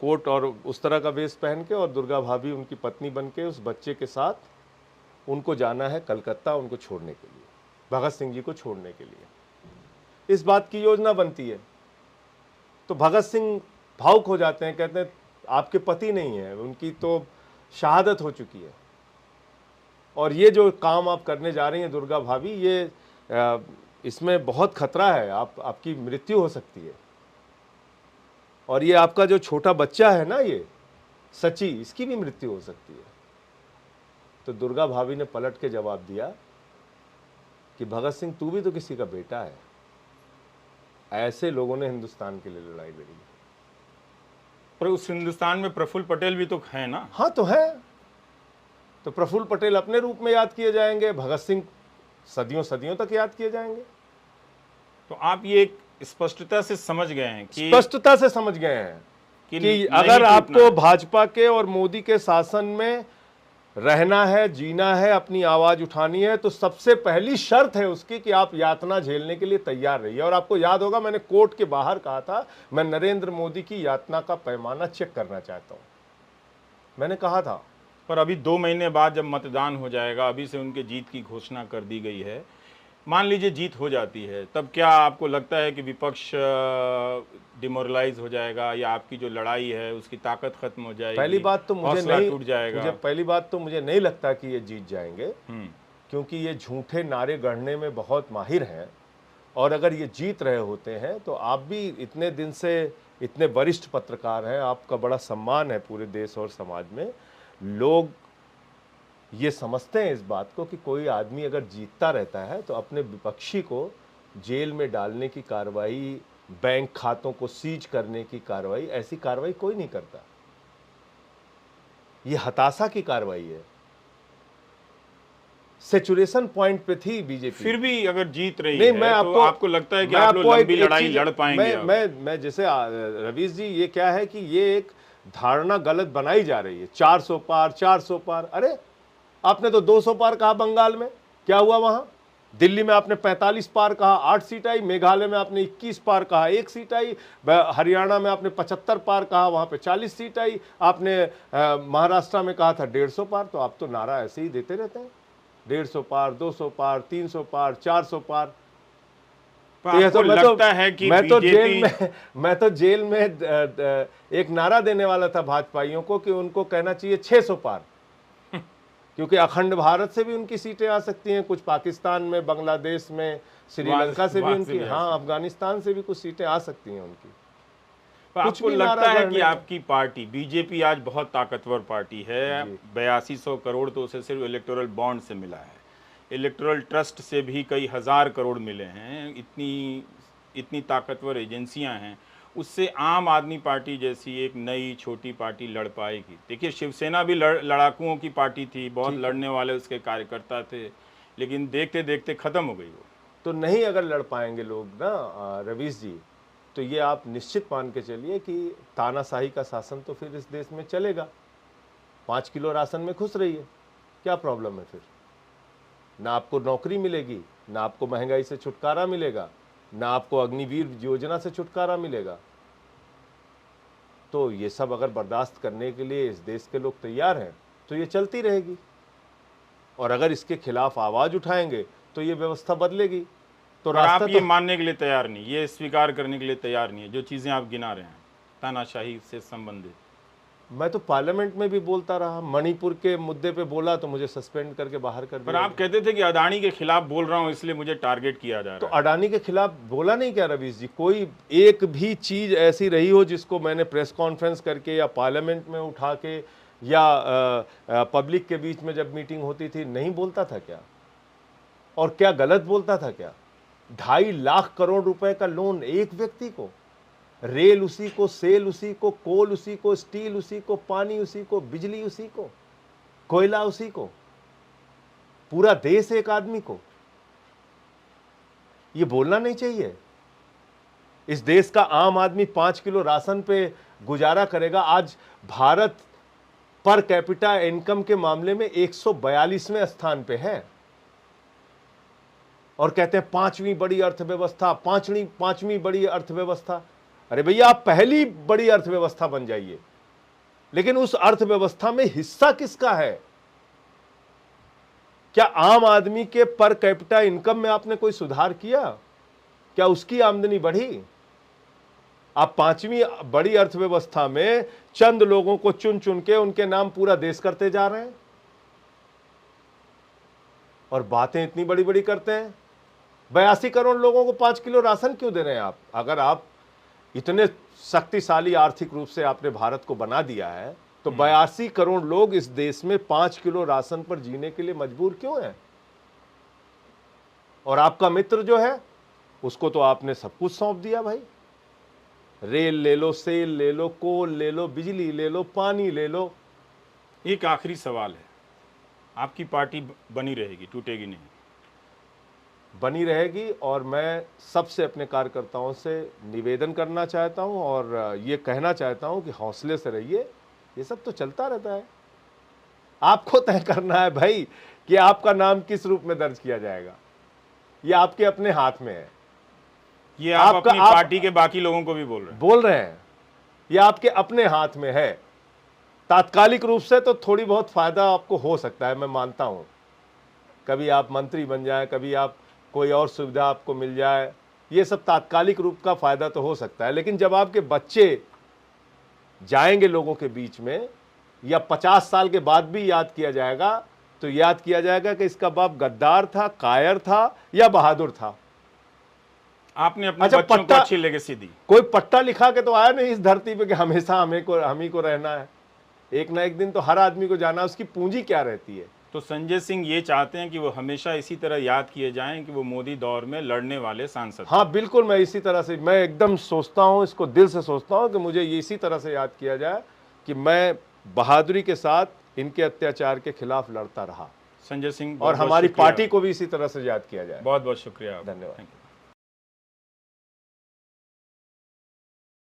कोट और उस तरह का वेश पहन के, और दुर्गा भाभी उनकी पत्नी बन के उस बच्चे के साथ उनको जाना है कलकत्ता, उनको छोड़ने के लिए, भगत सिंह जी को छोड़ने के लिए। इस बात की योजना बनती है। तो भगत सिंह भावुक हो जाते हैं, कहते हैं आपके पति नहीं है, उनकी तो शहादत हो चुकी है, और ये जो काम आप करने जा रही हैं दुर्गा भाभी, ये इसमें बहुत खतरा है, आपकी मृत्यु हो सकती है, और ये आपका जो छोटा बच्चा है ना, ये सची, इसकी भी मृत्यु हो सकती है। तो दुर्गा भाभी ने पलट के जवाब दिया कि भगत सिंह, तू भी तो किसी का बेटा है। ऐसे लोगों ने हिंदुस्तान के लिए लड़ाई लड़ी। पर उस हिंदुस्तान में प्रफुल्ल पटेल भी तो है ना? हाँ, तो है। तो प्रफुल्ल पटेल अपने रूप में याद किए जाएंगे, भगत सिंह सदियों सदियों तक याद किए जाएंगे। तो आप ये एक स्पष्टता से समझ गए हैं कि, स्पष्टता से समझ गए हैं कि अगर आपको भाजपा के और मोदी के शासन में रहना है, जीना है, अपनी आवाज उठानी है, तो सबसे पहली शर्त है उसकी कि आप यातना झेलने के लिए तैयार रहिए। और आपको याद होगा, मैंने कोर्ट के बाहर कहा था, मैं नरेंद्र मोदी की यातना का पैमाना चेक करना चाहता हूं। मैंने कहा था पर अभी 2 महीने बाद जब मतदान हो जाएगा, अभी से उनके जीत की घोषणा कर दी गई है, मान लीजिए जीत हो जाती है, तब क्या आपको लगता है कि विपक्ष डिमोरलाइज हो जाएगा, या आपकी जो लड़ाई है उसकी ताकत खत्म हो जाएगी? पहली बात तो हौसला टूट जाएगा? पहली बात तो मुझे नहीं लगता कि ये जीत जाएंगे, हम्म। क्योंकि ये झूठे नारे गढ़ने में बहुत माहिर हैं। और अगर ये जीत रहे होते हैं तो आप भी इतने दिन से इतने वरिष्ठ पत्रकार हैं, आपका बड़ा सम्मान है पूरे देश और समाज में। लोग ये समझते हैं इस बात को कि कोई आदमी अगर जीतता रहता है तो अपने विपक्षी को जेल में डालने की कार्रवाई, बैंक खातों को सीज करने की कार्रवाई, ऐसी कार्रवाई कोई नहीं करता। ये हताशा की कार्रवाई है। सैचुरेशन पॉइंट पे थी बीजेपी। फिर भी अगर जीत रही नहीं, है मैं तो आपको लगता है कि आप लोग लंबी लड़ाई लड़ पाएंगे? मैं जैसे रवीश जी, ये क्या है कि ये एक धारणा गलत बनाई जा रही है। 400 पार, 400 पार। अरे आपने तो 200 पार कहा बंगाल में, क्या हुआ वहां? दिल्ली में आपने 45 पार कहा, 8 सीट आई। मेघालय में आपने 21 पार कहा, 1 सीट आई। हरियाणा में आपने 75 पार कहा, वहां पे 40 सीट आई। आपने महाराष्ट्र में कहा था 150 पार। तो आप तो नारा ऐसे ही देते रहते हैं, 150 पार, 200 पार, 300 पार, 400 पार। आपको लगता है कि मैं तो जेल में एक नारा देने वाला था भाजपाइयों को कि उनको कहना चाहिए 600 पार, क्योंकि अखंड भारत से भी उनकी सीटें आ सकती हैं, कुछ पाकिस्तान में, बांग्लादेश में, श्रीलंका से भी उनकी, हाँ, अफगानिस्तान से भी कुछ सीटें आ सकती हैं उनकी। आपको लगता है कि आपकी पार्टी बीजेपी आज बहुत ताकतवर पार्टी है? 8200 करोड़ तो उसे सिर्फ इलेक्टोरल बॉन्ड से मिला है, इलेक्टोरल ट्रस्ट से भी कई हजार करोड़ मिले हैं। इतनी ताकतवर एजेंसियां हैं, उससे आम आदमी पार्टी जैसी एक नई छोटी पार्टी लड़ पाएगी? देखिए, शिवसेना भी लड़ाकुओं की पार्टी थी, बहुत लड़ने वाले उसके कार्यकर्ता थे, लेकिन देखते देखते खत्म हो गई वो। तो नहीं अगर लड़ पाएंगे लोग ना रवीश जी, तो ये आप निश्चित मान के चलिए कि तानाशाही का शासन तो फिर इस देश में चलेगा। 5 किलो राशन में खुश रहिए, क्या प्रॉब्लम है फिर? ना आपको नौकरी मिलेगी, ना आपको महंगाई से छुटकारा मिलेगा, ना आपको अग्निवीर योजना से छुटकारा मिलेगा। तो ये सब अगर बर्दाश्त करने के लिए इस देश के लोग तैयार हैं तो ये चलती रहेगी। और अगर इसके खिलाफ आवाज उठाएंगे तो ये व्यवस्था बदलेगी। तो आप ये मानने के लिए तैयार नहीं, ये स्वीकार करने के लिए तैयार नहीं है जो चीजें आप गिना रहे हैं तानाशाही से संबंधित? मैं तो पार्लियामेंट में भी बोलता रहा, मणिपुर के मुद्दे पे बोला तो मुझे सस्पेंड करके बाहर कर दिया। पर आप कहते थे कि अडानी के खिलाफ बोल रहा हूं इसलिए मुझे टारगेट किया जा रहा है। तो अडानी के खिलाफ बोला नहीं क्या रवीश जी? कोई एक भी चीज ऐसी रही हो जिसको मैंने प्रेस कॉन्फ्रेंस करके या पार्लियामेंट में उठा के या पब्लिक के बीच में जब मीटिंग होती थी नहीं बोलता था क्या? और क्या गलत बोलता था क्या? 2.5 लाख करोड़ रुपए का लोन एक व्यक्ति को, रेल उसी को, सेल उसी को, कोल उसी को, स्टील उसी को, पानी उसी को, बिजली उसी को, कोयला उसी को, पूरा देश एक आदमी को। ये बोलना नहीं चाहिए। इस देश का आम आदमी 5 किलो राशन पे गुजारा करेगा। आज भारत पर कैपिटा इनकम के मामले में 142वें स्थान पे है और कहते हैं 5वीं बड़ी अर्थव्यवस्था, पांचवी बड़ी अर्थव्यवस्था। अरे भैया, आप पहली बड़ी अर्थव्यवस्था बन जाइए, लेकिन उस अर्थव्यवस्था में हिस्सा किसका है? क्या आम आदमी के पर कैपिटा इनकम में आपने कोई सुधार किया? क्या उसकी आमदनी बढ़ी? आप 5वीं बड़ी अर्थव्यवस्था में चंद लोगों को चुन चुन के उनके नाम पूरा देश करते जा रहे हैं और बातें इतनी बड़ी बड़ी करते हैं। 82 करोड़ लोगों को 5 किलो राशन क्यों दे रहे हैं आप? अगर आप इतने शक्तिशाली आर्थिक रूप से आपने भारत को बना दिया है तो 82 करोड़ लोग इस देश में 5 किलो राशन पर जीने के लिए मजबूर क्यों हैं? और आपका मित्र जो है उसको तो आपने सब कुछ सौंप दिया भाई। रेल ले लो, सेल ले लो, कोल ले लो, बिजली ले लो, पानी ले लो। एक आखिरी सवाल है, आपकी पार्टी बनी रहेगी, टूटेगी नहीं? बनी रहेगी। और मैं सबसे अपने कार्यकर्ताओं से निवेदन करना चाहता हूं और ये कहना चाहता हूं कि हौसले से रहिए, ये सब तो चलता रहता है। आपको तय करना है भाई कि आपका नाम किस रूप में दर्ज किया जाएगा, ये आपके अपने हाथ में है। ये आप अपनी पार्टी के बाकी लोगों को भी बोल रहे हैं? बोल रहे हैं, ये आपके अपने हाथ में है। तात्कालिक रूप से तो थोड़ी बहुत फायदा आपको हो सकता है, मैं मानता हूँ। कभी आप मंत्री बन जाए, कभी आप कोई और सुविधा आपको मिल जाए, ये सब तात्कालिक रूप का फायदा तो हो सकता है। लेकिन जब आपके बच्चे जाएंगे लोगों के बीच में, या 50 साल के बाद भी याद किया जाएगा, तो याद किया जाएगा कि इसका बाप गद्दार था, कायर था या बहादुर था। आपने अपने अच्छा, बच्चों को पट्टा- अच्छी लेगेसी दी। कोई पट्टा लिखा के तो आया नहीं इस धरती पे कि हमेशा हम ही को रहना है। एक ना एक दिन तो हर आदमी को जाना है। उसकी पूंजी क्या रहती है? तो संजय सिंह ये चाहते हैं कि वो हमेशा इसी तरह याद किए जाएं कि वो मोदी दौर में लड़ने वाले सांसद थे। हाँ बिल्कुल, मैं इसी तरह से, मैं एकदम सोचता हूँ, इसको दिल से सोचता हूँ कि मुझे ये इसी तरह से याद किया जाए कि मैं बहादुरी के साथ इनके अत्याचार के खिलाफ लड़ता रहा। संजय सिंह, और बहुत-बहुत हमारी शुक्रिया। पार्टी को भी इसी तरह से याद किया जाए। बहुत बहुत शुक्रिया। धन्यवाद। Thank you.